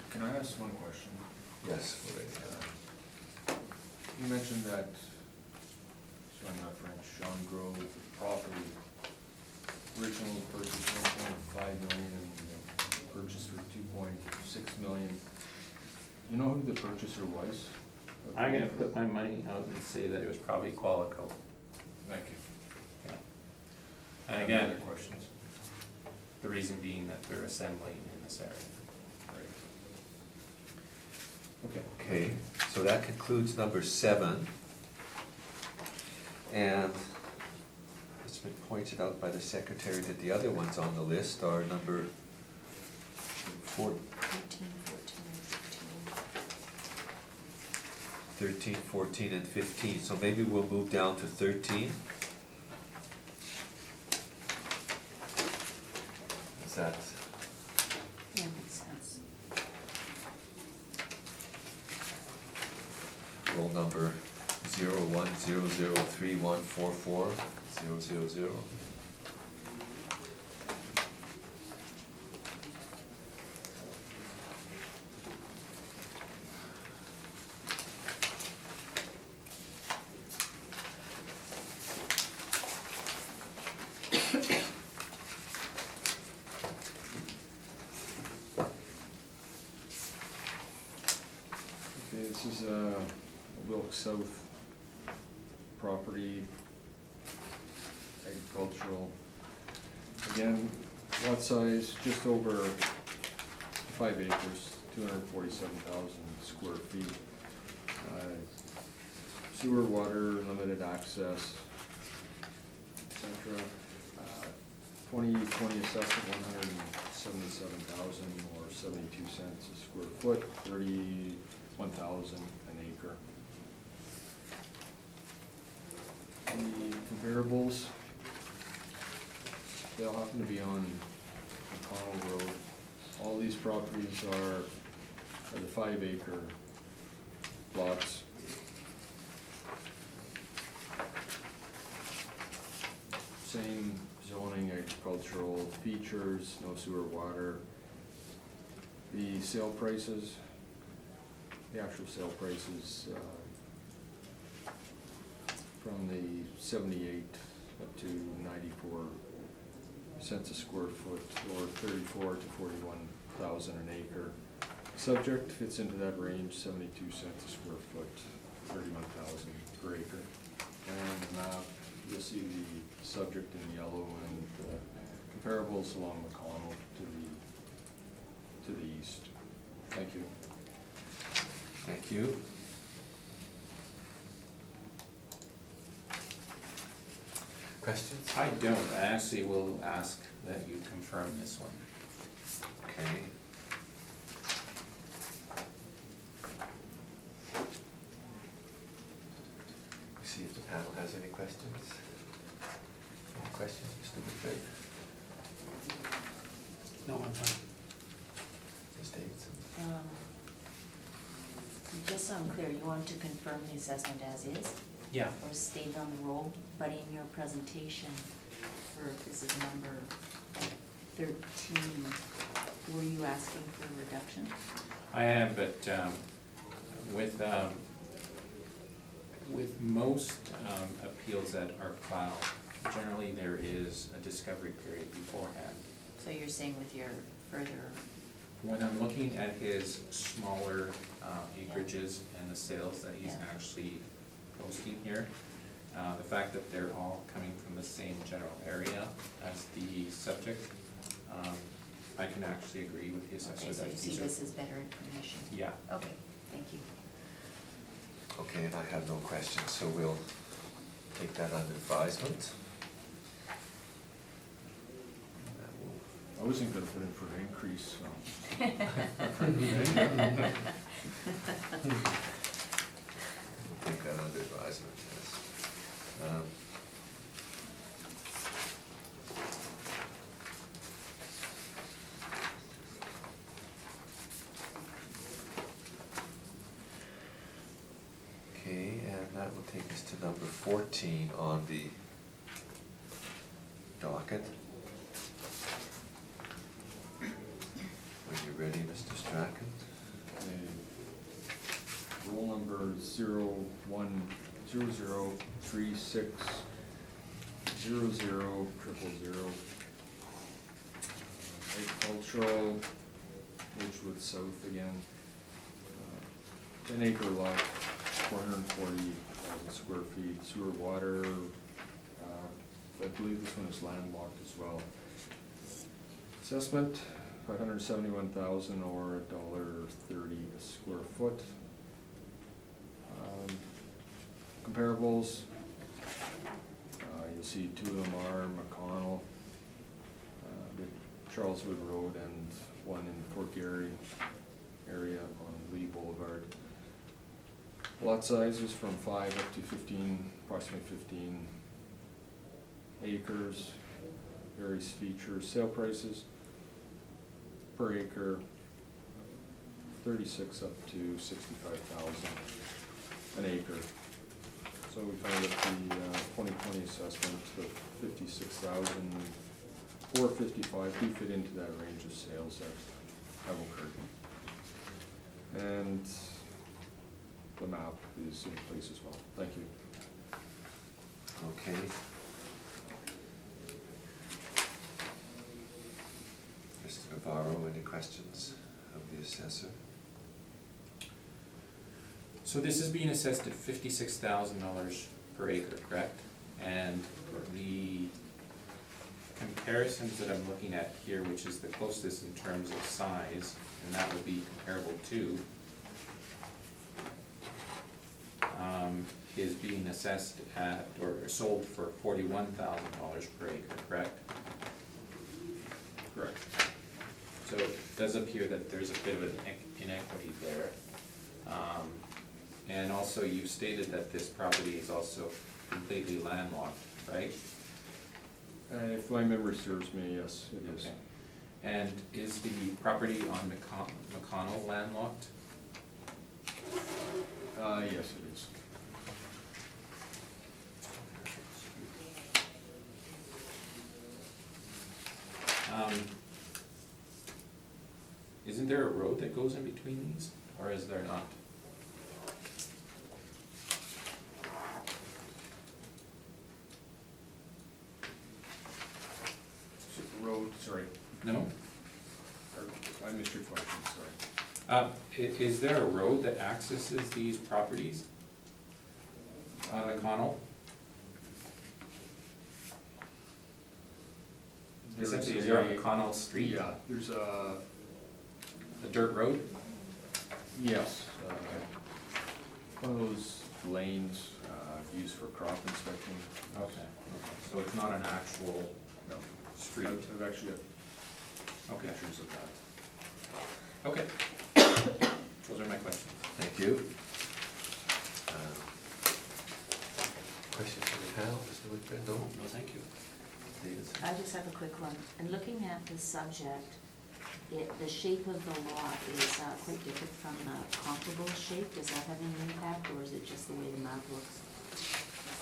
Can I ask one question? Yes. You mentioned that, so I'm not French, Jean Gros property originally purchased 1.5 million and purchased for 2.6 million. You know who the purchaser was? I'm gonna put my money out and say that it was probably Qualico. Thank you. Yeah. I And have again, other questions. the reason being that they're assembling in this area. Okay. Okay, so that concludes number 7. And it's been pointed out by the secretary that the other ones on the list are number 4, 13, 14, and 15. 13, 14, and 15. So maybe we'll move down to 13. Is that, Yeah, makes sense. roll number 0100314400. south property, agricultural. Again, lot size just over 5 acres, 247,000 square feet. Sewer, water, limited access, etc. 2020 assessment, 177,000 or 72 cents a square foot, 31,000 an acre. The comparables, they all happen to be on McConnell Road. All these properties are the 5 acre lots. Same zoning, agricultural features, no sewer, water. The sale prices, the actual sale prices, from the 78 up to 94 cents a square foot, or 34 to 41,000 an acre. Subject fits into that range, 72 cents a square foot, 31,000 per acre. And the map, you'll see the subject in yellow and comparables along McConnell to the east. Thank you. Thank you. Questions? I don't, I actually will ask that you confirm this one. Okay. See if the panel has any questions. Any questions, Mr. Woodford? No, I'm fine. Ms. Davidson? Just so I'm clear, you want to confirm the assessment as is, Yeah. or stated on the roll, but in your presentation for, this is number 13, were you asking for a reduction? I am, but with most appeals that are filed, generally there is a discovery period beforehand. So you're saying with your further, When I'm looking at his smaller acreages and the sales that he's Yeah. actually posting here, the fact that they're all coming from the same general area as the subject, I can actually agree with the assessor okay, so that you see these this are. as better information? Yeah. Okay, thank you. Okay, and I have no questions, so we'll take that under advisement. That will- I wasn't gonna put in for an increase, so. We'll take that under advisement, yes. Okay, and that will take us to number 14 on the docket. When you're ready, Mr. Strachan. Roll number 010036000000. Agricultural, Ridgewood South again. 10 acre lot, 440,000 square feet, sewer, water, I believe this one is landlocked as well. Assessment, 571,000 or $1.30 a square foot. Comparables, you'll see two of them are McConnell, the Charleswood Road, and one in Fort Garry area on Lee Boulevard. Lot sizes from 5 up to 15, approximately 15 acres, various features, sale prices per acre, 36 up to 65,000 an acre. So we found that the 2020 assessment, the 56,455 do fit into that range of sales that have occurred. And the map is in place as well. Thank you. Okay. Mr. Navarro, any questions of the assessor? So this is being assessed at $56,000 per acre, correct? And the comparisons that I'm looking at here, which is the closest in terms of size, and that would be comparable to, is being assessed at, or sold for $41,000 per acre, correct? Correct. So it does appear that there's a bit of an inequity there. And also you've stated that this property is also completely landlocked, right? If my memory serves me, yes, it is. Okay. And is the property on McConnell landlocked? Yes, it is. Isn't there a road that goes in between these, or is there not? Road, sorry. No? I missed your question, sorry. Is there a road that accesses these properties on McConnell? Essentially, is there a McConnell Street? Yeah, there's a, A dirt road? yes, one of those lanes used for crop inspection. Okay, so it's not an actual No. street? I've actually got Okay, pictures of that. okay. Those are my questions. Thank you. Questions from the panel, Mr. Whitbread? No? No, thank you. David? I just have a quick one. And looking at the subject, the shape of the lot is quite different from the comparable shape. Does that have any impact, or is it just the way the map looks?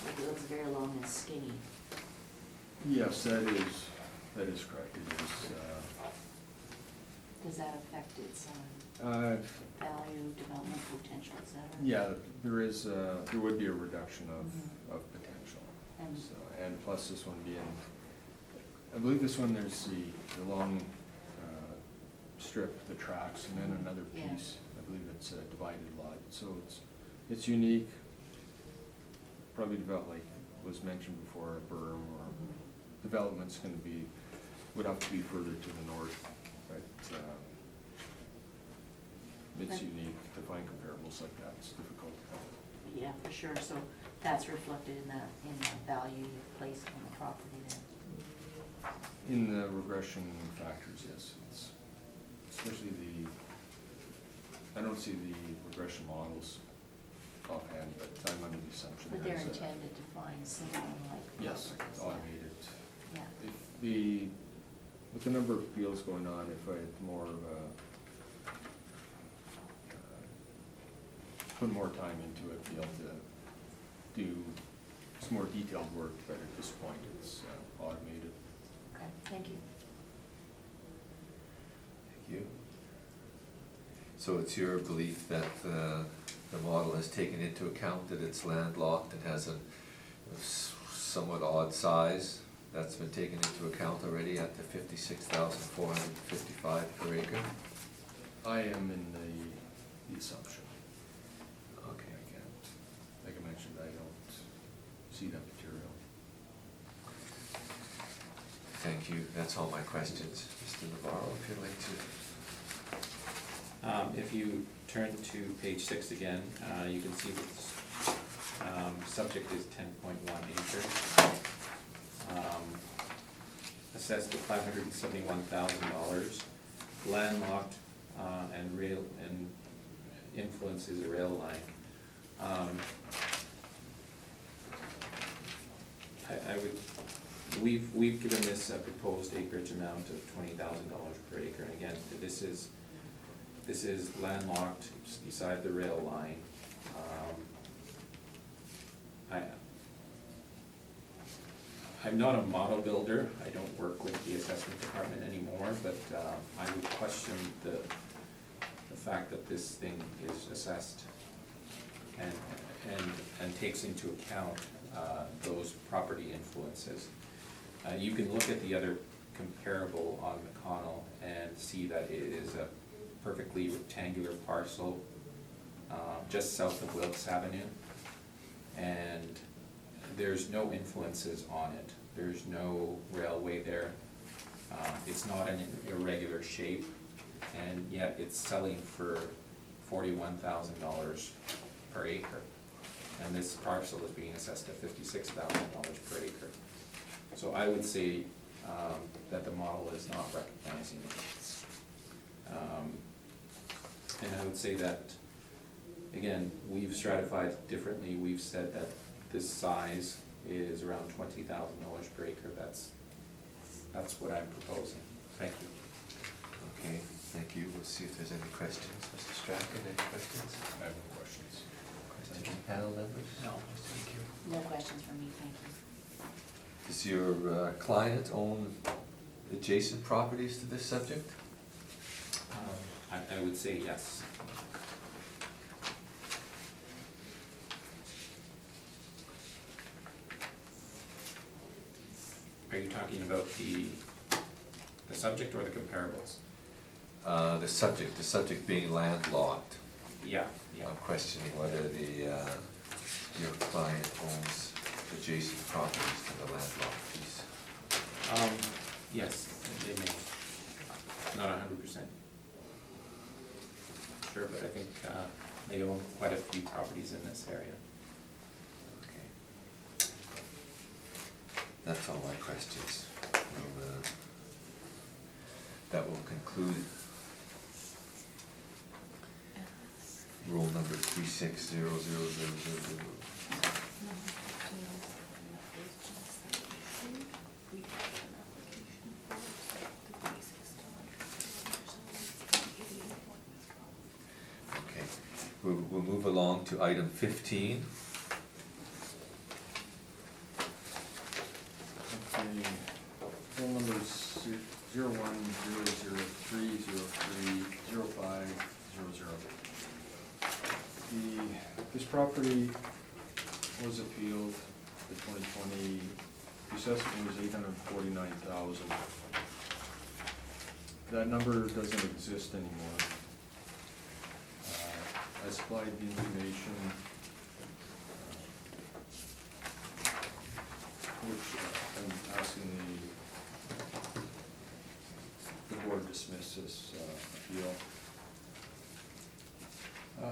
Like it looks very long and skinny. Yes, that is correct. It is, Does that affect its value, development potential, et cetera? yeah, there would be a reduction of potential. And So, and plus this one being, I believe this one, there's the long strip, the tracks, and then another Yeah. piece. I believe it's a divided lot, so it's unique. Probably developed, like was mentioned before, a berm or development's gonna be, would have to be further to the north, but it's Okay. unique. To find comparables like that, it's difficult. yeah, for sure. So that's reflected in the value placed on the property then. In the regression factors, yes, it's especially I don't see the regression models offhand, but I'm under the assumption. But they're there's a- intended to find similar-like Yes, properties. automated. Yeah. With the number of fields going on, if I had more of put more time into it, be able to do some more detailed work, but at this point, it's automated. Okay, thank you. Thank you. So it's your belief that the model has taken into account that it's landlocked and has a somewhat odd size? That's been taken into account already at the 56,455 per acre? I am in the assumption. Okay. I can't, like I mentioned, I don't see that material. Thank you, that's all my questions. Mr. Navarro, if you'd like to. If you turn to page 6 again, you can see that subject is 10.1 acres. Assessed at $571,000, landlocked, and influences a rail line. We've given this a proposed acreage amount of $20,000 per acre, and again, this is landlocked beside the rail line. I'm not a model builder, I don't work with the assessment department anymore, but I would question the fact that this thing is assessed and takes into account those property influences. You can look at the other comparable on McConnell and see that it is a perfectly rectangular parcel. just south of Wilkes Avenue. And there's no influences on it. There's no railway there. It's not an irregular shape, and yet it's selling for $41,000 per acre. And this parcel is being assessed at $56,000 per acre. So I would say that the model is not recognizing it. And I would say that, again, we've stratified differently. We've said that this size is around $20,000 per acre. That's what I'm proposing. Thank you. Okay, thank you. We'll see if there's any questions. Mr. Strachan, any questions? I have no questions. Questions from panel members? No, thank you. No questions from me, thank you. Does your client own adjacent properties to this subject? I would say yes. Are you talking about the subject or the comparables? The subject being landlocked. Yeah, yeah. I'm questioning whether your client owns adjacent properties to the landlocked piece. Yes, they may. Not 100%. Sure, but I think they own quite a few properties in this area. Okay. That's all my questions. That will conclude rule number 360000. Okay, we'll move along to item 15. Okay, phone numbers 0100303050. This property was appealed, the 2020, the assessment was $849,000. That number doesn't exist anymore. I supplied the information, which I'm asking the board dismiss this appeal.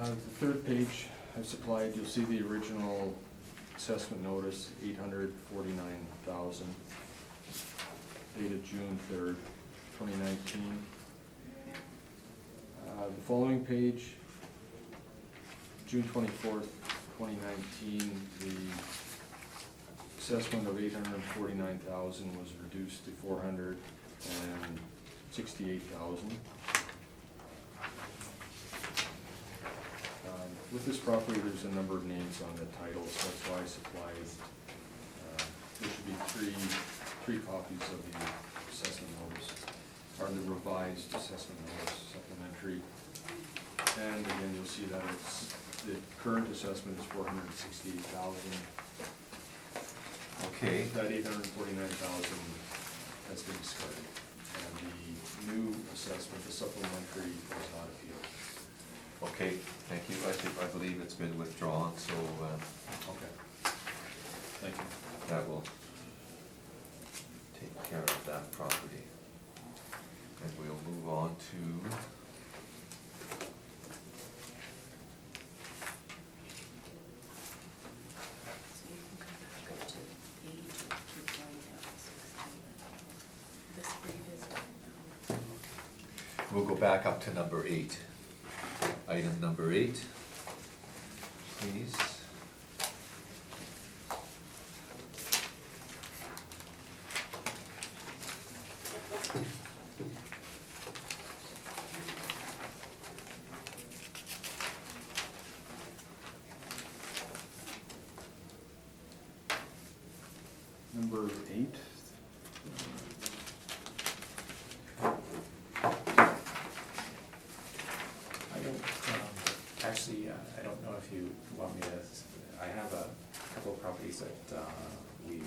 The third page I've supplied, you'll see the original assessment notice, $849,000, dated June 3rd, 2019. The following page, June 24th, 2019, the assessment of $849,000 was reduced to $468,000. With this property, there's a number of names on the title, so that's why I supplied, there should be three copies of the assessment notice, or the revised assessment notice supplementary. And again, you'll see that the current assessment is $468,000. Okay. That $849,000 has been discarded, and the new assessment, the supplementary, was not appealed. Okay, thank you. I believe it's been withdrawn, so Okay. Thank you. that will take care of that property. And we'll move on to So you can come back up to 8, keep going down to 16. This brief is done now. we'll go back up to number 8. Item number 8, please. Number 8. Actually, I don't know if you want me to, I have a couple of properties that we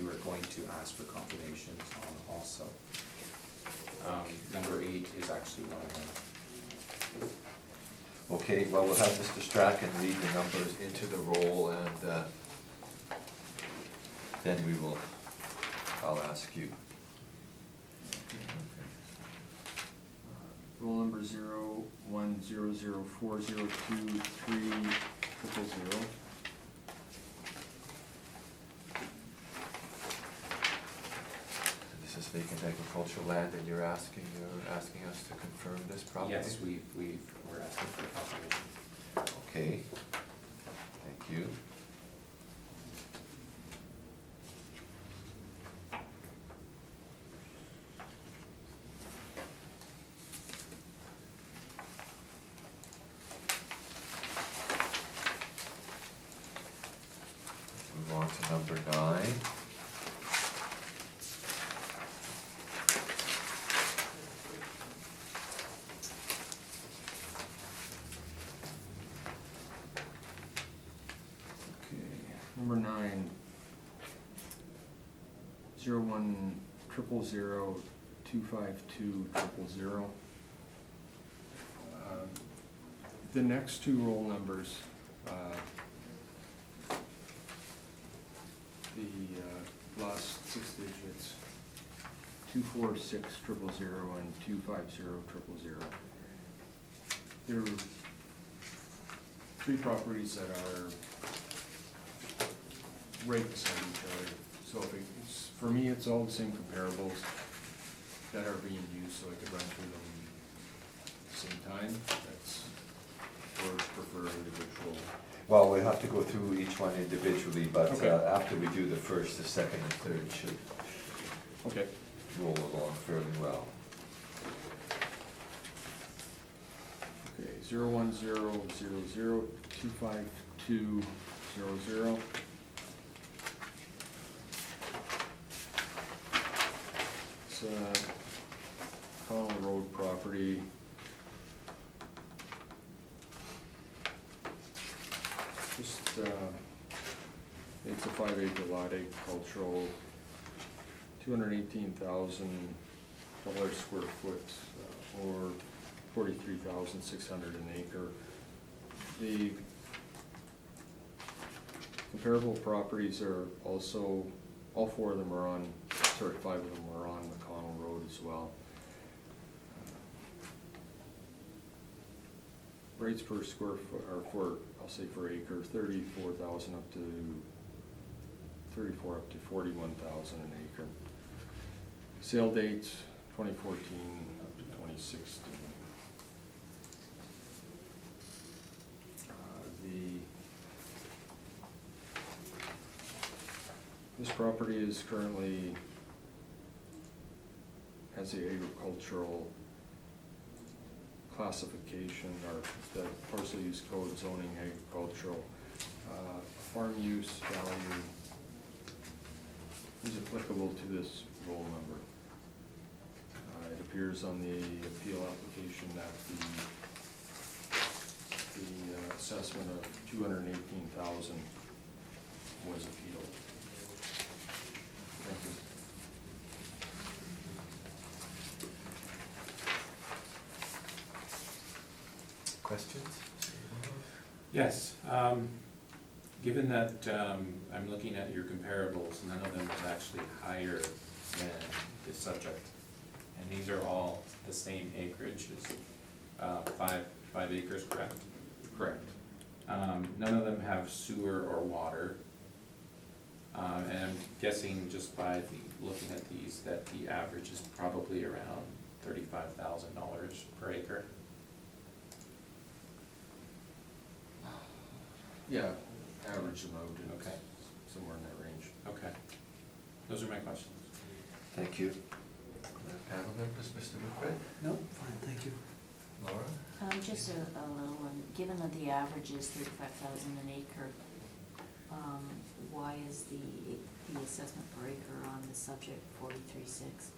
were going to ask for confirmations on also. Number 8 is actually one of them. Okay, well, we'll have Mr. Strachan read the numbers into the roll, and then I'll ask you. Roll number 01004023 000. This is vacant agricultural land, and you're asking us to confirm this property? Yes, we're asking for confirmation. Okay, thank you. Move on to number 9. Number 9, 01000252 The next two roll numbers, the last 6 digits, 246000 and 250000. There are 3 properties that are right beside each other. So if it's, for me, it's all the same comparables that are being used, so I could run through them at the same time. That's, or prefer individual. Well, we have to go through each one individually, but Okay. after we do the first, the second, and third should Okay. roll along fairly well. Okay, 0100025200. It's Connell Road property. Just, it's a 5-acre lot, agricultural, $218,000 square foot, or $43,600 an acre. The comparable properties are also, all 4 of them are on, 5 of them are on McConnell Road as well. Rates per square foot, or I'll say per acre, 34,000 up to 34 up to 41,000 an acre. Sale dates 2014 up to 2016. This property is currently has the agricultural classification, or the parcel use code zoning agricultural. Farm use value is applicable to this roll number. It appears on the appeal application that the assessment of $218,000 was appealed. Thank you. Questions? Yes, given that I'm looking at your comparables, none of them is actually higher than the subject. And these are all the same acreage, is 5 acres, correct? Correct. None of them have sewer or water. And I'm guessing just by looking at these, that the average is probably around $35,000 per acre. Yeah, average amount, and Okay. somewhere in that range. Okay. Those are my questions. Thank you. Panel members, Mr. McQuinn? No, fine, thank you. Laura? Just a little one, given that the average is 35,000 an acre, why is the assessment per acre on the subject 43.6?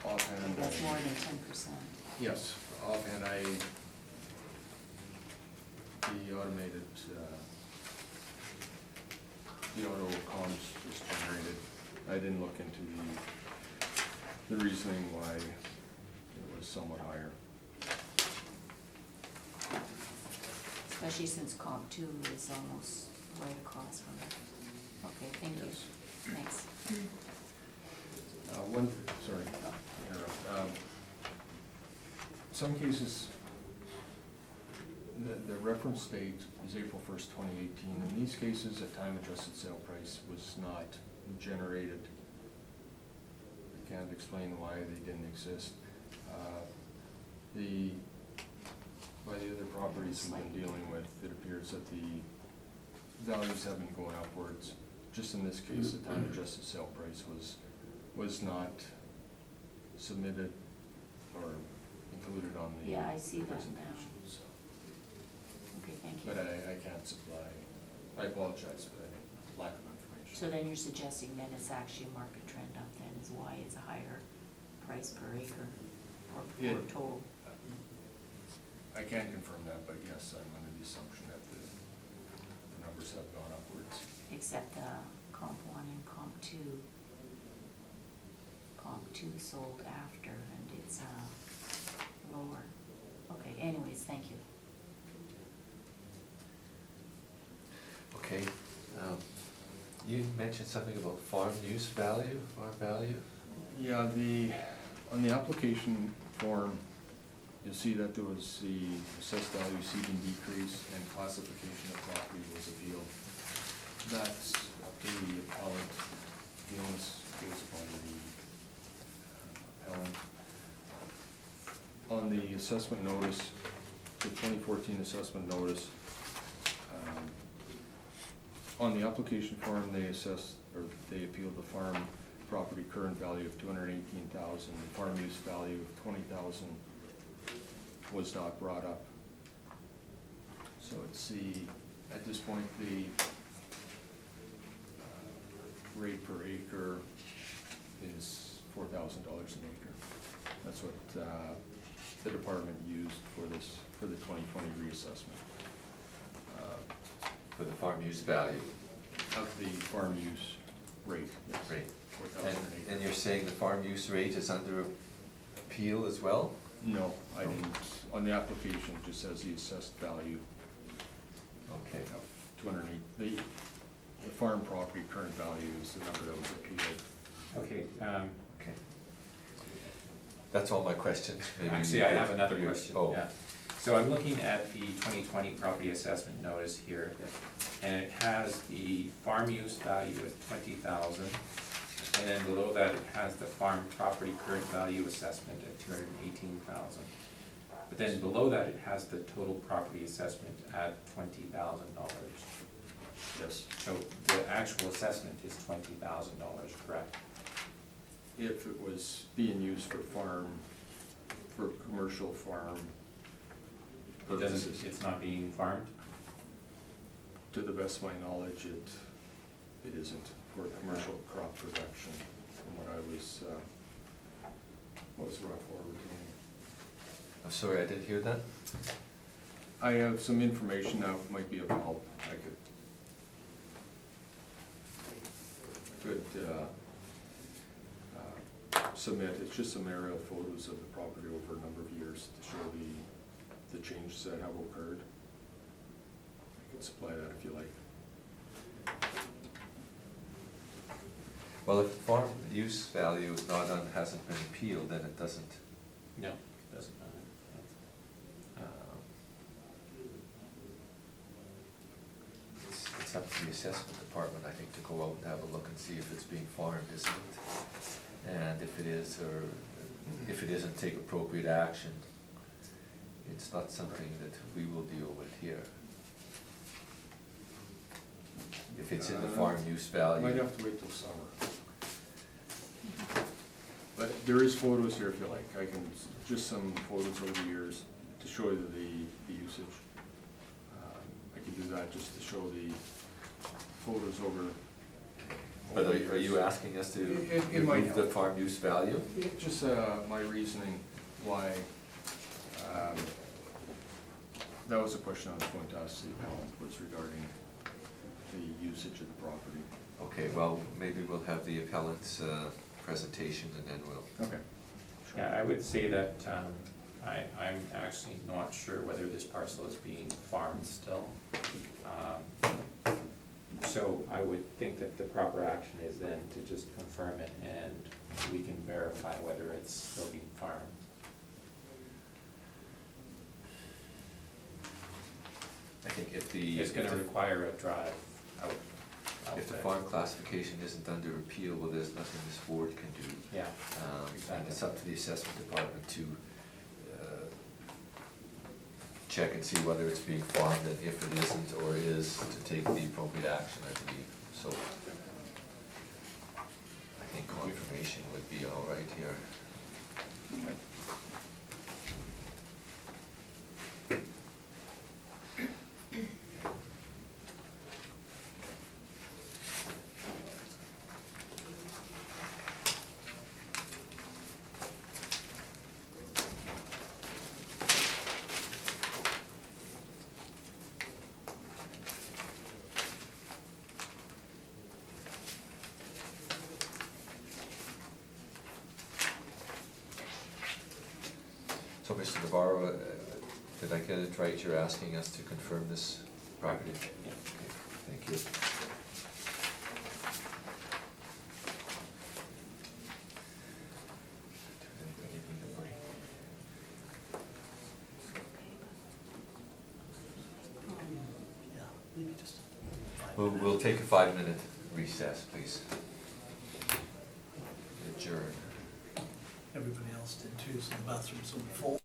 Offhand, That's more than 10%. yes, offhand, the automated, the auto comms just generated. I didn't look into the reasoning why it was somewhat higher. Especially since comp two is almost right across from it. Okay, thank you. Yes. Thanks. Sorry, to interrupt. Some cases, the reference date is April 1st, 2018. In these cases, a time-adjusted sale price was not generated. I can't explain why they didn't exist. By the other properties we've been dealing with, it appears that the values have been going upwards. Just in this case, the time-adjusted sale price was not submitted or included on the Yeah, I see that now. presentations. Okay, thank you. But I can't supply, I apologize for that lack of information. So then you're suggesting then it's actually a market trend up then, is why it's a higher price per acre or Yeah. total? I can't confirm that, but yes, I'm under the assumption that the numbers have gone upwards. Except the comp one and comp two. Comp two sold after and it's lower. Okay, anyways, thank you. Okay, you mentioned something about farm use value, farm value? Yeah, on the application form, you'll see that there was the assessed value seeking decrease and classification of property was appealed. That's up to the appellant, the onus goes upon the appellant. On the assessment notice, the 2014 assessment notice, on the application form, they assessed, or they appealed the farm property current value of $218,000, the farm use value of $20,000 was not brought up. So it's at this point, the rate per acre is $4,000 an acre. That's what the department used for the 2020 reassessment. For the farm use value, Of the farm use rate, yes. rate. 4,000 an acre. And you're saying the farm use rate is under appeal as well? No, I didn't. On the application, it just says the assessed value Okay. of 208. The farm property current value is the number that was appealed. Okay, Okay. That's all my questions. Maybe actually, you I could- have another question, Oh, yeah. So I'm looking at the 2020 property assessment notice here, and it has the farm use value at 20,000, and then below that, it has the farm property current value assessment at 218,000. But then below that, it has the total property assessment at $20,000. Yes. So the actual assessment is $20,000, correct? If it was being used for commercial farm It doesn't, purposes, it's not being farmed? to the best of my knowledge, it isn't for commercial crop production, from what I was brought forward to me. I'm sorry, I didn't hear that. I have some information that might be of help. I could submit. It's just some aerial photos of the property over a number of years to show the changes that have occurred. I could supply that if you like. Well, if farm use value is not hasn't been appealed, then it doesn't. No, doesn't matter. It's up to the assessment department, I think, to go out and have a look and see if it's being farmed, isn't it? And if it is, or if it isn't, take appropriate action. It's not something that we will deal with here. If it's in the farm use value. Might have to wait till summer. But there is photos here if you like. I can, just some photos over the years to show you the usage. I can do that just to show the photos over. But are you asking us to It might remove the help. farm use value? Just my reasoning why, that was a question I was going to ask the appellant, was regarding the usage of the property. Okay, well, maybe we'll have the appellants presentation, and then we'll. Okay. Yeah, I would say that, I'm actually not sure whether this parcel is being farmed still. So I would think that the proper action is then to just confirm it, and we can verify whether it's still being farmed. I think if the. It's gonna require a drive out. If the there. farm classification isn't under appeal, well, there's nothing this board can do. Yeah, And it's up to the assessment department to check and see whether it's being farmed, and if it isn't or is, to take the appropriate action, I believe. So I think confirmation would be all right here. So, Mr. Navarro, did I get it right? You're asking us to confirm this property? Yeah. Okay, thank you. Yeah, maybe just 5 We'll minutes. take a 5-minute recess, please. Adjourn. Everybody else did too, so the bathrooms will be full.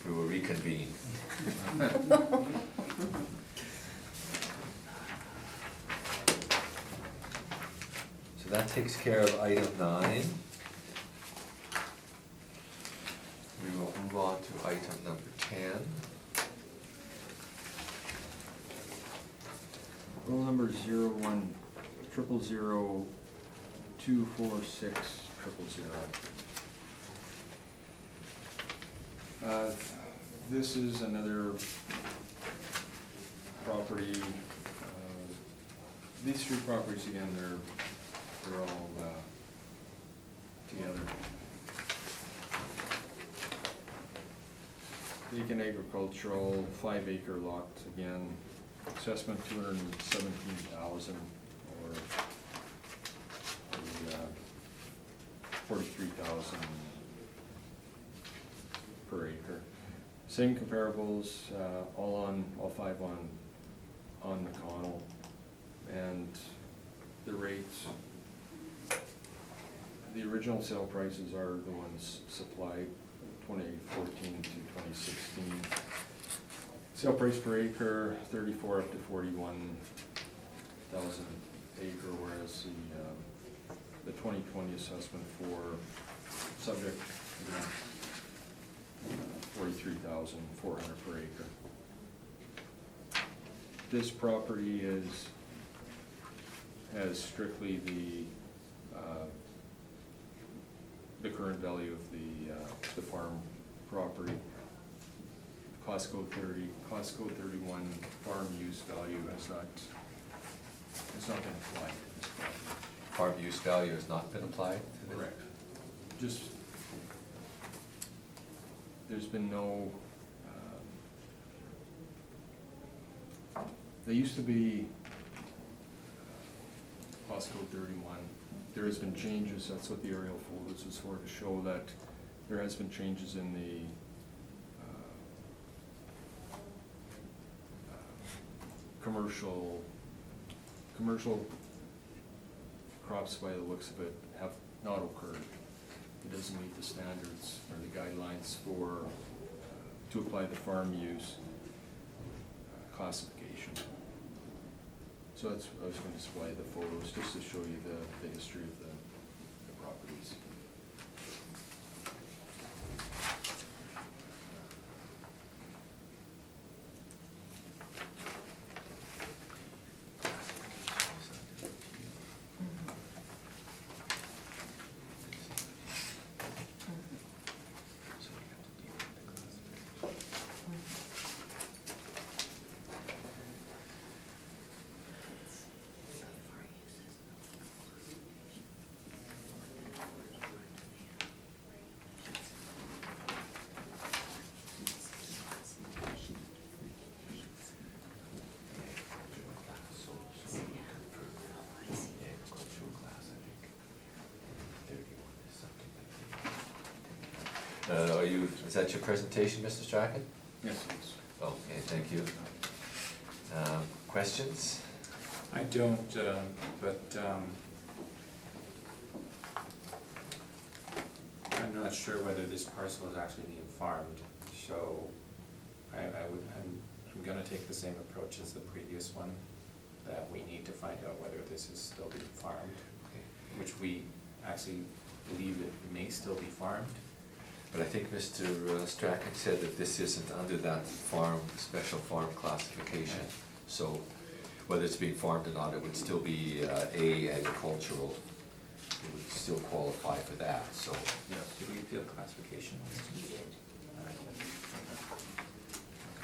We will reconvene. So that takes care of item 9. We will move on to item number 10. Roll number 01 000 246 000. This is another property. These three properties again, they're all together. Vacant agricultural, 5-acre lot again. Assessment 217,000, or 43,000 per acre. Same comparables, all 5 on McConnell, and the rates. The original sale prices are the ones supplied, 2014 to 2016. Sale price per acre, 34 up to 41,000 acre, whereas the 2020 assessment for subject, 43,400 per acre. This property has strictly the current value of the farm property. Class code 30, class code 31 farm use value has not been applied to this property. Farm use value has not been applied to this? Correct. Just, there's been no, they used to be class code 31. There has been changes, that's what the aerial photos is for, to show that there has been changes in the commercial crops, by the looks of it, have not occurred. It doesn't meet the standards or the guidelines for, to apply the farm use classification. So that's, I was going to display the photos just to show you the history of the properties. Is that your presentation, Mr. Strachan? Yes, please. Okay, thank you. Questions? I don't, but I'm not sure whether this parcel is actually being farmed, so I'm gonna take the same approach as the previous one, that we need to find out whether this is still being farmed, which we actually believe it may still be farmed. But I think Mr. Strachan said that this isn't under that special farm classification. So whether it's being farmed or not, it would still be agricultural. It would still qualify for that, so. Yes. Did we appeal classification? You did.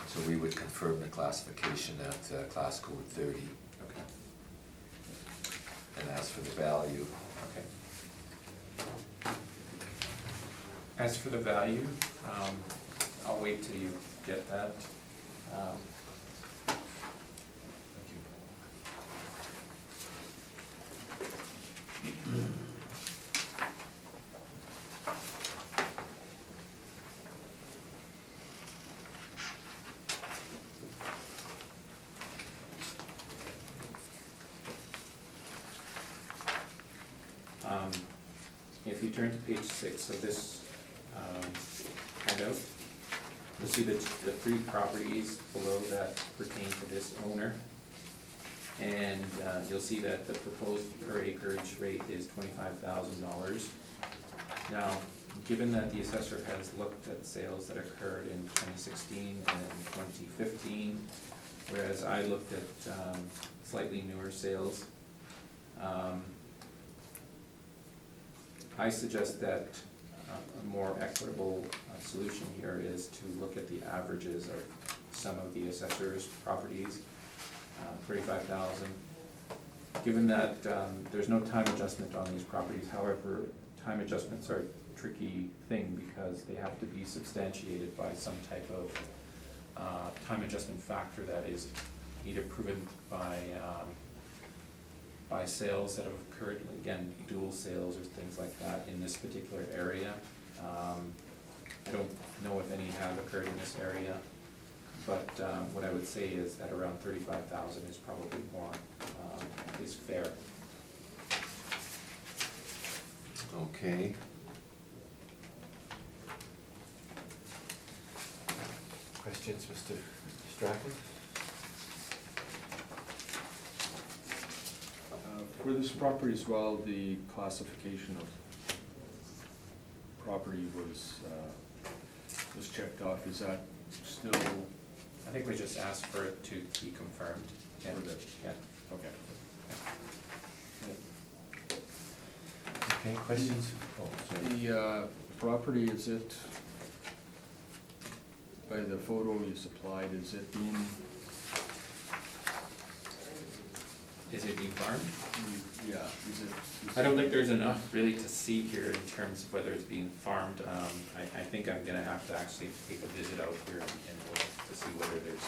So we would confirm the classification at class code 30. Okay, And as for the value, okay. As for the value, I'll wait till you get that. If you turn to page 6 of this handout, you'll see the 3 properties below that pertain to this owner. And you'll see that the proposed per acreage rate is $25,000. Now, given that the assessor has looked at sales that occurred in 2016 and 2015, whereas I looked at slightly newer sales, I suggest that a more equitable solution here is to look at the averages of some of the assessor's properties, 35,000. Given that there's no time adjustment on these properties, however, time adjustments are a tricky thing because they have to be substantiated by some type of time adjustment factor that is either proven by sales that have occurred, again, dual sales or things like that in this particular area. I don't know if any have occurred in this area, but what I would say is that around 35,000 is probably more, is fair. okay. Questions, Mr. Strachan? For this property as well, the classification of property was checked off. Is that still? I think we just asked for it to be confirmed. Yeah. For the- Yeah. Okay. Okay, questions? Oh, sorry. The property, is it, by the photo you supplied, is it being, Is it being farmed? yeah, is it? I don't think there's enough really to see here in terms of whether it's being farmed. I think I'm gonna have to actually take a visit out here and look to see whether there's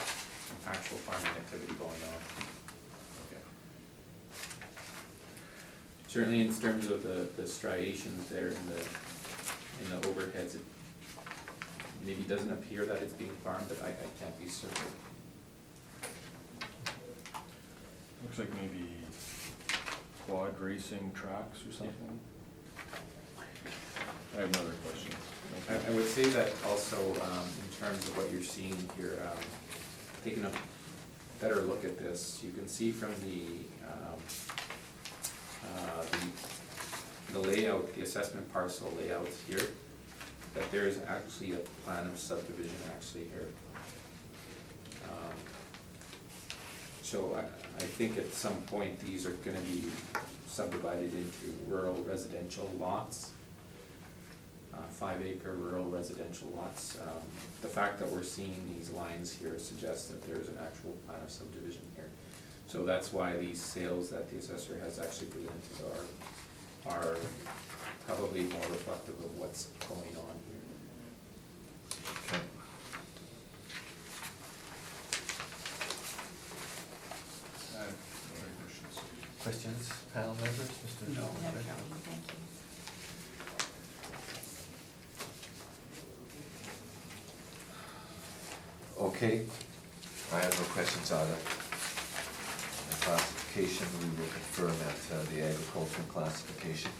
actual farming activity going on. Okay. Certainly in terms of the striations there in the overheads, it maybe doesn't appear that it's being farmed, but I can't be certain. Looks like maybe quad racing tracks or something. I have another question. I would say that also, in terms of what you're seeing here, taking a better look at this, you can see from the layout, the assessment parcel layouts here, that there is actually a plan of subdivision actually here. So I think at some point, these are gonna be subdivided into rural residential lots. 5-acre rural residential lots. The fact that we're seeing these lines here suggests that there's an actual plan of subdivision here. So that's why these sales that the assessor has actually presented are probably more reflective of what's going on here. Okay. I have no other questions. Questions, panel members, Mr. No. No, thank you. Okay, I have no questions on it. The classification, we will confirm at the agricultural classification.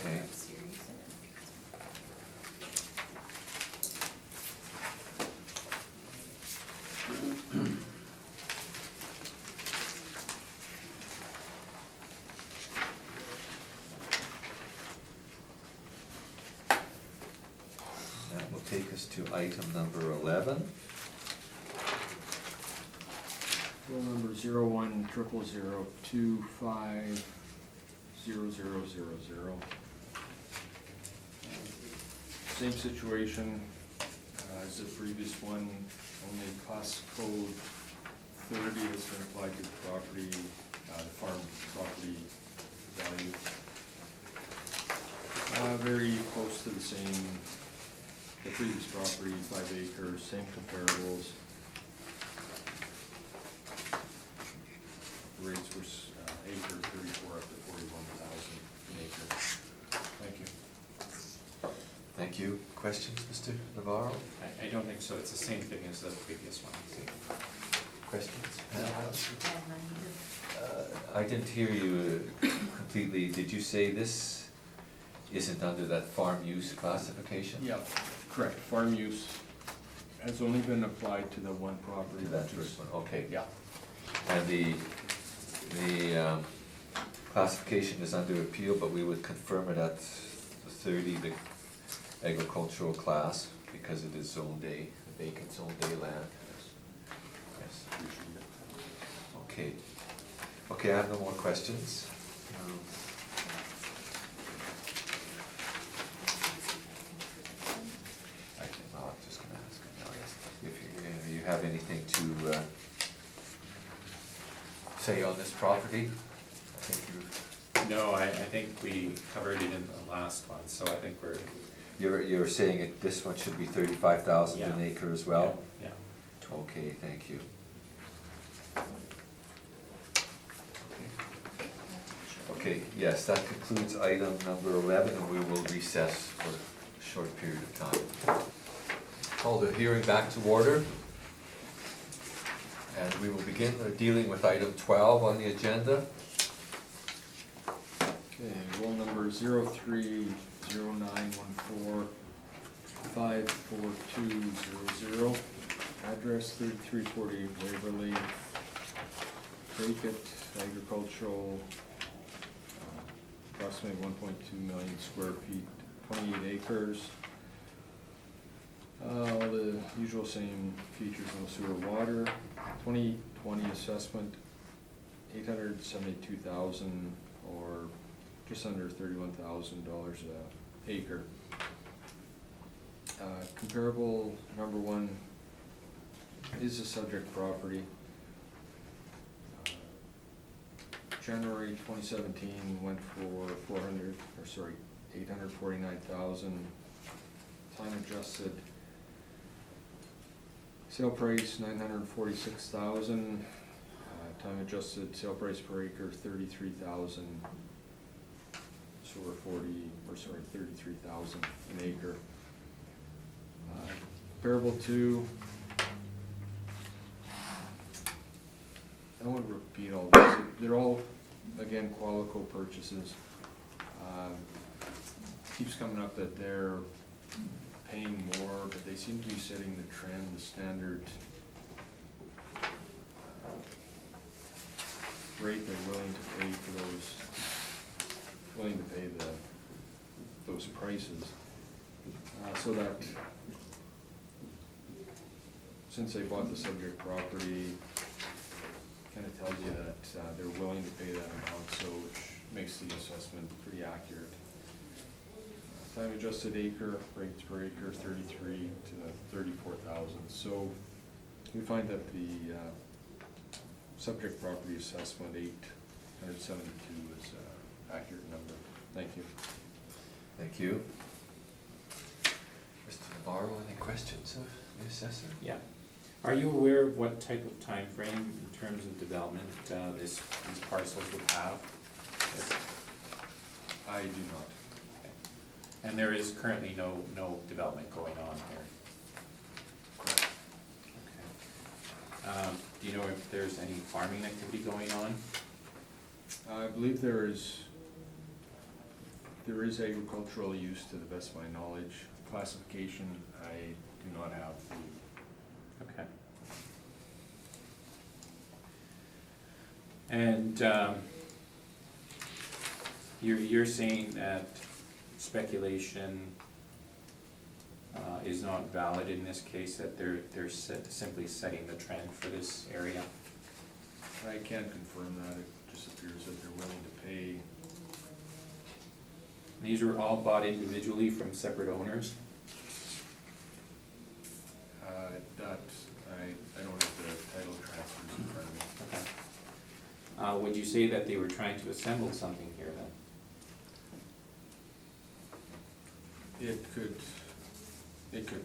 Okay. That will take us to item number 11. Bill number 010002500000. Same situation as the previous one, only class code 30 has been applied to the property, the farm property value. Very close to the same, the previous property, 5 acres, same comparables. Rates were acre 34 up to 41,000 an acre. Thank you. Thank you. Questions, Mr. Navarro? I don't think so, it's the same thing as the previous one. Questions? And I didn't hear you completely. Did you say this isn't under that farm use classification? Yeah, correct. Farm use has only been applied to the one property. To that which is- first one, okay. Yeah. And the classification is under appeal, but we would confirm it at the 30, the agricultural class, because it is zone day, the vacant zone day land. Yes. Okay. Okay, I have no more questions. I can, I'm just gonna ask him now, yes, if you have anything to say on this property? I think No, I think we covered it in the last one, so I think you're saying it, this one should be 35,000 an Yeah. acre as well? Yeah. Okay, thank you. Okay, yes, that concludes item number 11, and we will recess for a short period of time. Call the hearing back to order. And we will begin dealing with item 12 on the agenda. Okay, roll number 030914544200, address 3340 Waverly, vacant agricultural, approximately 1.2 million square feet, 28 acres. All the usual same features, no sewer, water. 2020 assessment, 872,000, or just under $31,000 an acre. Comparable number one is the subject property. January 2017 went for 849,000. Time adjusted. Sale price 946,000. Time adjusted sale price per acre 33,000. So we're 33,000 an acre. Comparable to, I won't repeat all this. They're all, again, Qualico purchases. Keeps coming up that they're paying more, but they seem to be setting the trend, the standard rate they're willing to pay for those prices. So that, since they bought the subject property, kind of tells you that they're willing to pay that amount, so which makes the assessment pretty accurate. Time adjusted acre, rates per acre, 33 to 34,000. So we find that the subject property assessment 872 is an accurate number. Thank you. Thank you. Mr. Navarro, any questions of the assessor? Yeah. Are you aware of what type of time frame in terms of development these parcels would have? I do not. And there is currently no development going on here. Okay. Do you know if there's any farming activity going on? I believe there is agricultural use to the best of my knowledge. Classification, I do not have. Okay. And you're saying that speculation is not valid in this case, that they're simply setting the trend for this area? I can't confirm that. It just appears that they're willing to pay. These were all bought individually from separate owners? I don't have the title transfers in front of me. Okay. Would you say that they were trying to assemble something here then? It could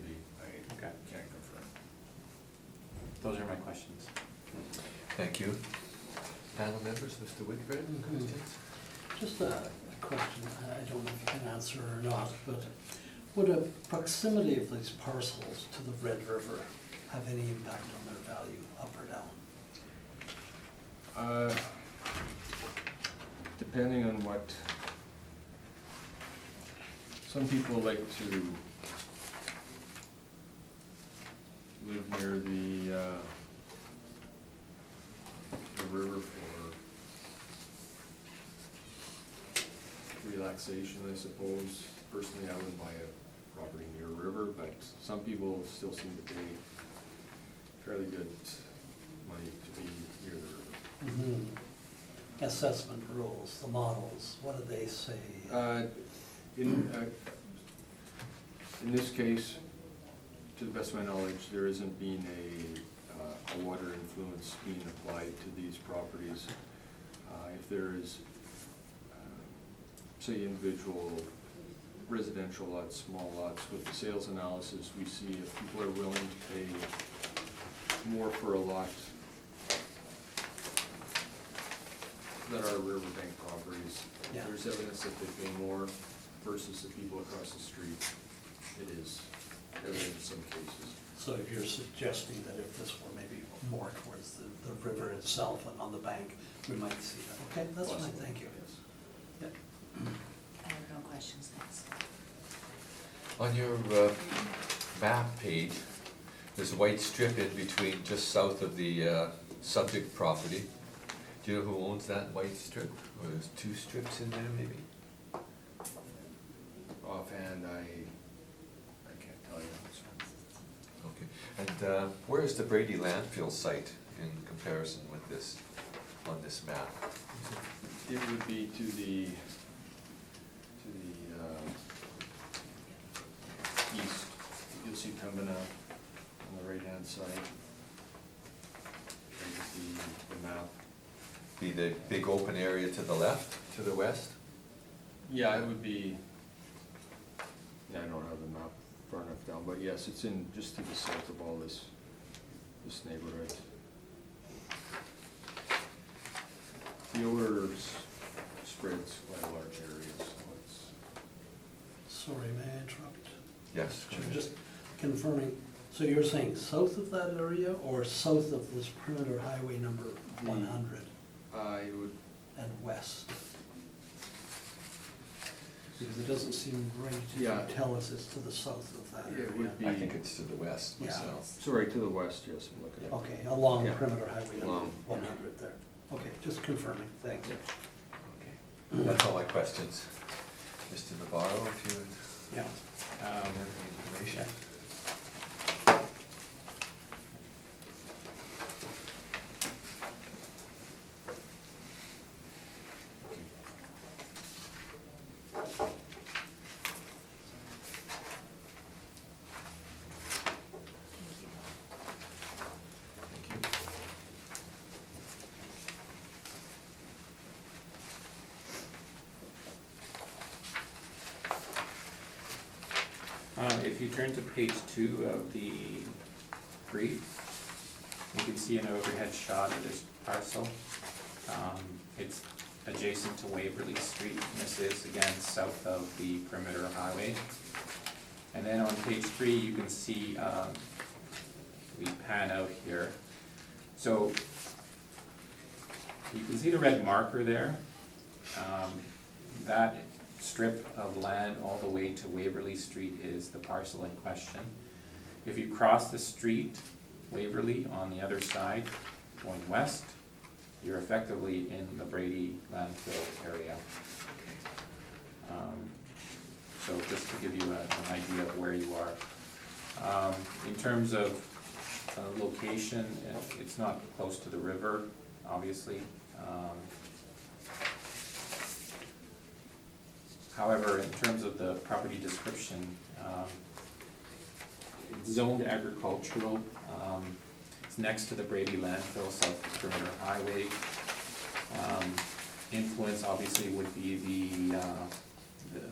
be. I Okay. can't confirm. Those are my questions. Thank you. Panel members, Mr. Whitford, questions? Just a question, I don't know if you can answer or not, but would a proximity of these parcels to the Red River have any impact on their value, up or down? Depending on what, some people like to live near the river for relaxation, I suppose. Personally, I wouldn't buy a property near a river, but some people still seem to pay fairly good money to be near the river. Assessment rules, the models, what do they say? In this case, to the best of my knowledge, there isn't been a water influence being applied to these properties. If there is, say, individual residential lots, small lots, with the sales analysis, we see if people are willing to pay more for a lot that are riverbank properties. Yeah. There's evidence that they pay more versus the people across the street. It is evident in some cases. So if you're suggesting that if this were maybe more towards the river itself and on the bank, we might see that. Okay, that's fine, Possibly, thank you. yes. Yeah. I have no questions, thanks. On your map page, there's a white strip in between, just south of the subject property. Do you know who owns that white strip? Or there's two strips in there, maybe? Offhand, I can't tell you. Okay. And where is the Brady landfill site in comparison with this, on this map? It would be to the east. You'll see Pembina on the right-hand side. There's the map. Be the big open area to the left, to the west? Yeah, it would be, I don't have the map far enough down, but yes, it's in just to the south of all this neighborhood. The odor spreads quite a large area, so it's, Sorry, may I interrupt? Yes. Sure, just confirming, so you're saying south of that area or south of this perimeter highway number 100 I would, and west? Because it doesn't seem right if you Yeah. tell us it's to the south of that It area. would be- I think it's to the west Yeah. myself. sorry, to the west, yes, I'm looking at. Okay, along Yeah. perimeter highway number Along. 100 there. Okay, just confirming, thanks. Okay. That's all my questions. Mr. Navarro, if you would Yeah. have any information. Thank you. If you turn to page 2 of the brief, you can see an overhead shot of this parcel. It's adjacent to Waverly Street. This is again south of the perimeter highway. And then on page 3, you can see, we pan out here. So you can see the red marker there. That strip of land all the way to Waverly Street is the parcel in question. If you cross the street, Waverly, on the other side, going west, you're effectively in the Brady landfill area. So just to give you an idea of where you are. In terms of location, it's not close to the river, obviously. However, in terms of the property description, it's zoned agricultural. It's next to the Brady landfill, south of Perimeter Highway. Influence obviously would be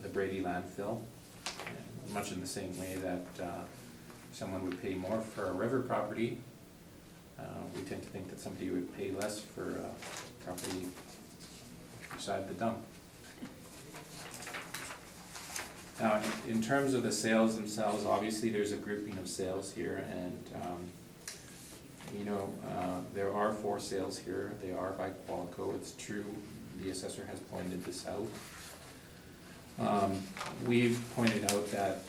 the Brady landfill, much in the same way that someone would pay more for a river property. We tend to think that somebody would pay less for property beside the dump. Now, in terms of the sales themselves, obviously there's a grouping of sales here, and there are 4 sales here. They are by Qualico. It's true, the assessor has pointed this out. We've pointed out that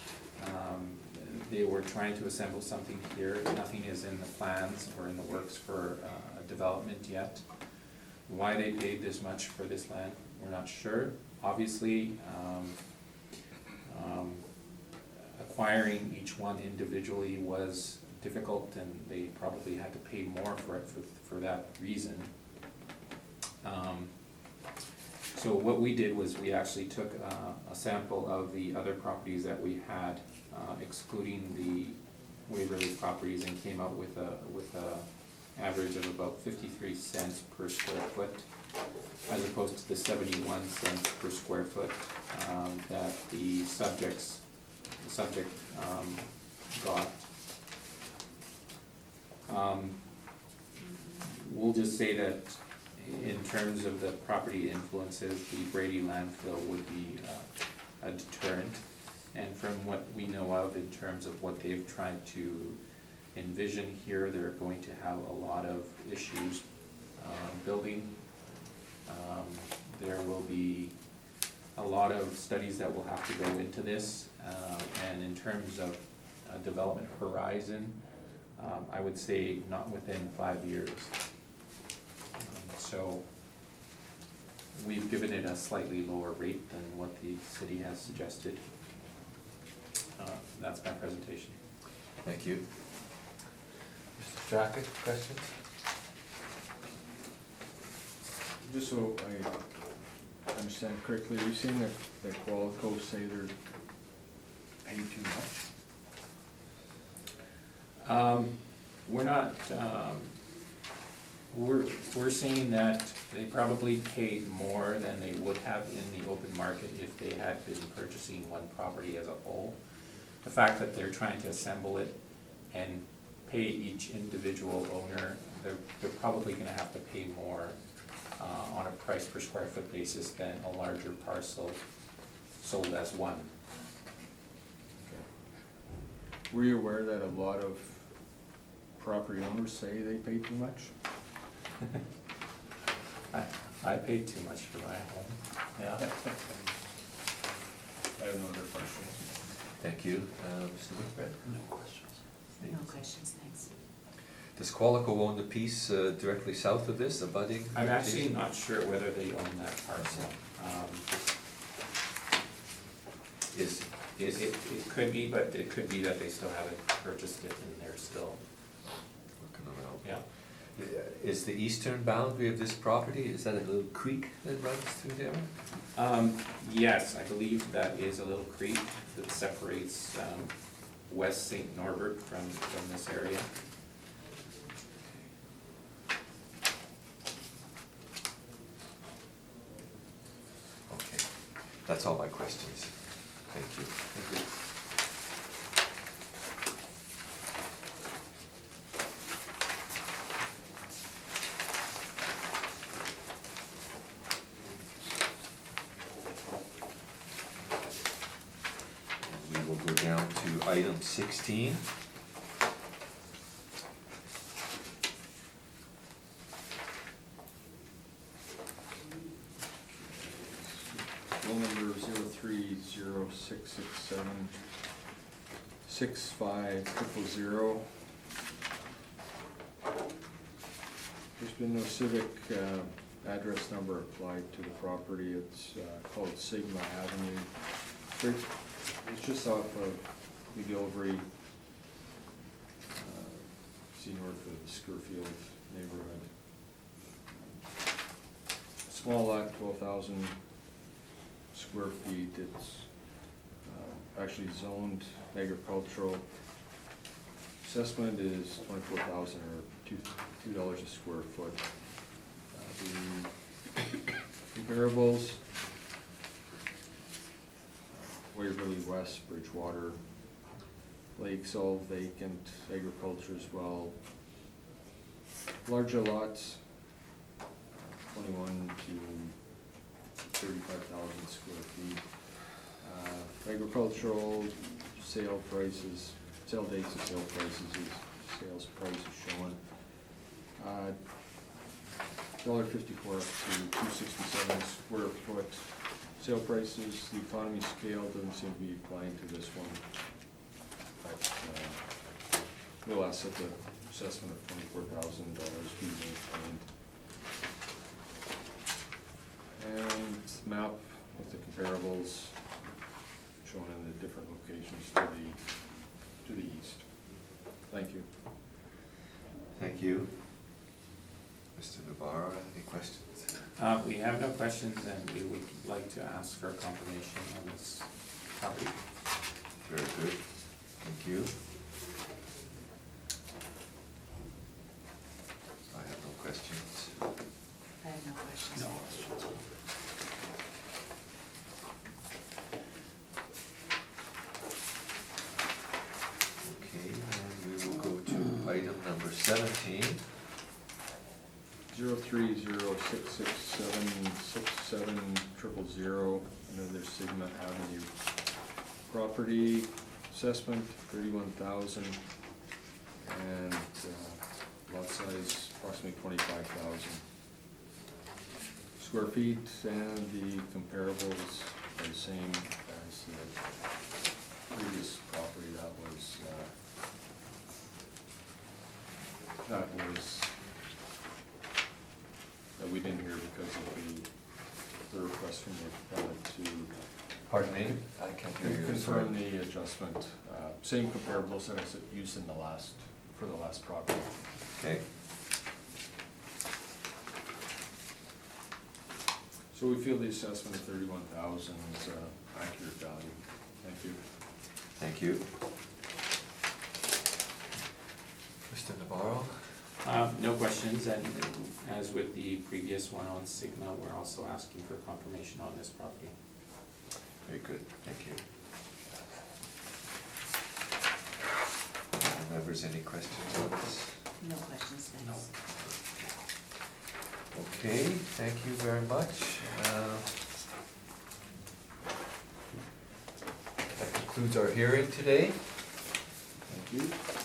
they were trying to assemble something here. Nothing is in the plans or in the works for development yet. Why they paid this much for this land, we're not sure. Obviously, acquiring each one individually was difficult, and they probably had to pay more for it for that reason. So what we did was we actually took a sample of the other properties that we had, excluding the Waverly properties, and came out with a average of about 53 cents per square foot, as opposed to the 71 cents per square foot that the subject got. We'll just say that in terms of the property influences, the Brady landfill would be a deterrent. And from what we know of in terms of what they've tried to envision here, they're going to have a lot of issues building. There will be a lot of studies that will have to go into this, and in terms of development horizon, I would say not within 5 years. So we've given it a slightly lower rate than what the city has suggested. That's my presentation. Thank you. Mr. Jacket, questions? Just so I understand correctly, are you saying that Qualico say they're paying too much? We're not, we're saying that they probably paid more than they would have in the open market if they had been purchasing one property as a whole. The fact that they're trying to assemble it and pay each individual owner, they're probably gonna have to pay more on a price per square foot basis than a larger parcel sold as one. Okay. Were you aware that a lot of property owners say they pay too much? I paid too much for my home. Yeah. I have no other questions. Thank you. Mr. Whitbread? No questions. No questions, thanks. Does Qualico own the piece directly south of this, abutting? I'm actually not sure whether they own that parcel. It could be, but it could be that they still haven't purchased it and they're still, Looking around. yeah. Is the eastern boundary of this property, is that a little creek that runs through there? Yes, I believe that is a little creek that separates West St. Norbert from this area. Okay, that's all my questions. Thank you. Thank you. 16. Bill number 0306676500. There's been no civic address number applied to the property. It's called Sigma Avenue. It's just off of McGilvery, see north of the Skurfield neighborhood. Small lot, 12,000 square feet. It's actually zoned agricultural. Assessment is 24,000 or $2 a square foot. The comparables, Waverly West, Bridgewater, Lakes, all vacant, agriculture as well. Larger lots, 21 to 35,000 square feet. Agricultural sale prices, sale dates of sale prices is, sales price is shown. $1.54 up to $2.67 square foot. Sale prices, the economy scale doesn't seem to be applying to this one. But we'll ask that the assessment of $24,000 be maintained. And map with the comparables shown in the different locations to the east. Thank you. Thank you. Mr. Navarro, any questions? We have no questions, and we would like to ask for a confirmation on this property. Very good, thank you. I have no questions. I have no questions. No. Okay, and we will go to item number 17. 0306676700, another Sigma Avenue property. Assessment 31,000 and lot size approximately 25,000 square feet, and the comparables are the same as the previous property that we didn't hear because of the request from the appellant to Pardon me? I can't hear you. confirm the adjustment, same comparables that I used in for the last property. Okay, So we feel the assessment of 31,000 is accurate value. Thank you. thank you. Mr. Navarro? No questions, and as with the previous one on Sigma, we're also asking for confirmation on this property. Very good, thank you. Members, any questions on this? No questions, thanks. Okay, thank you very much. That concludes our hearing today. Thank you.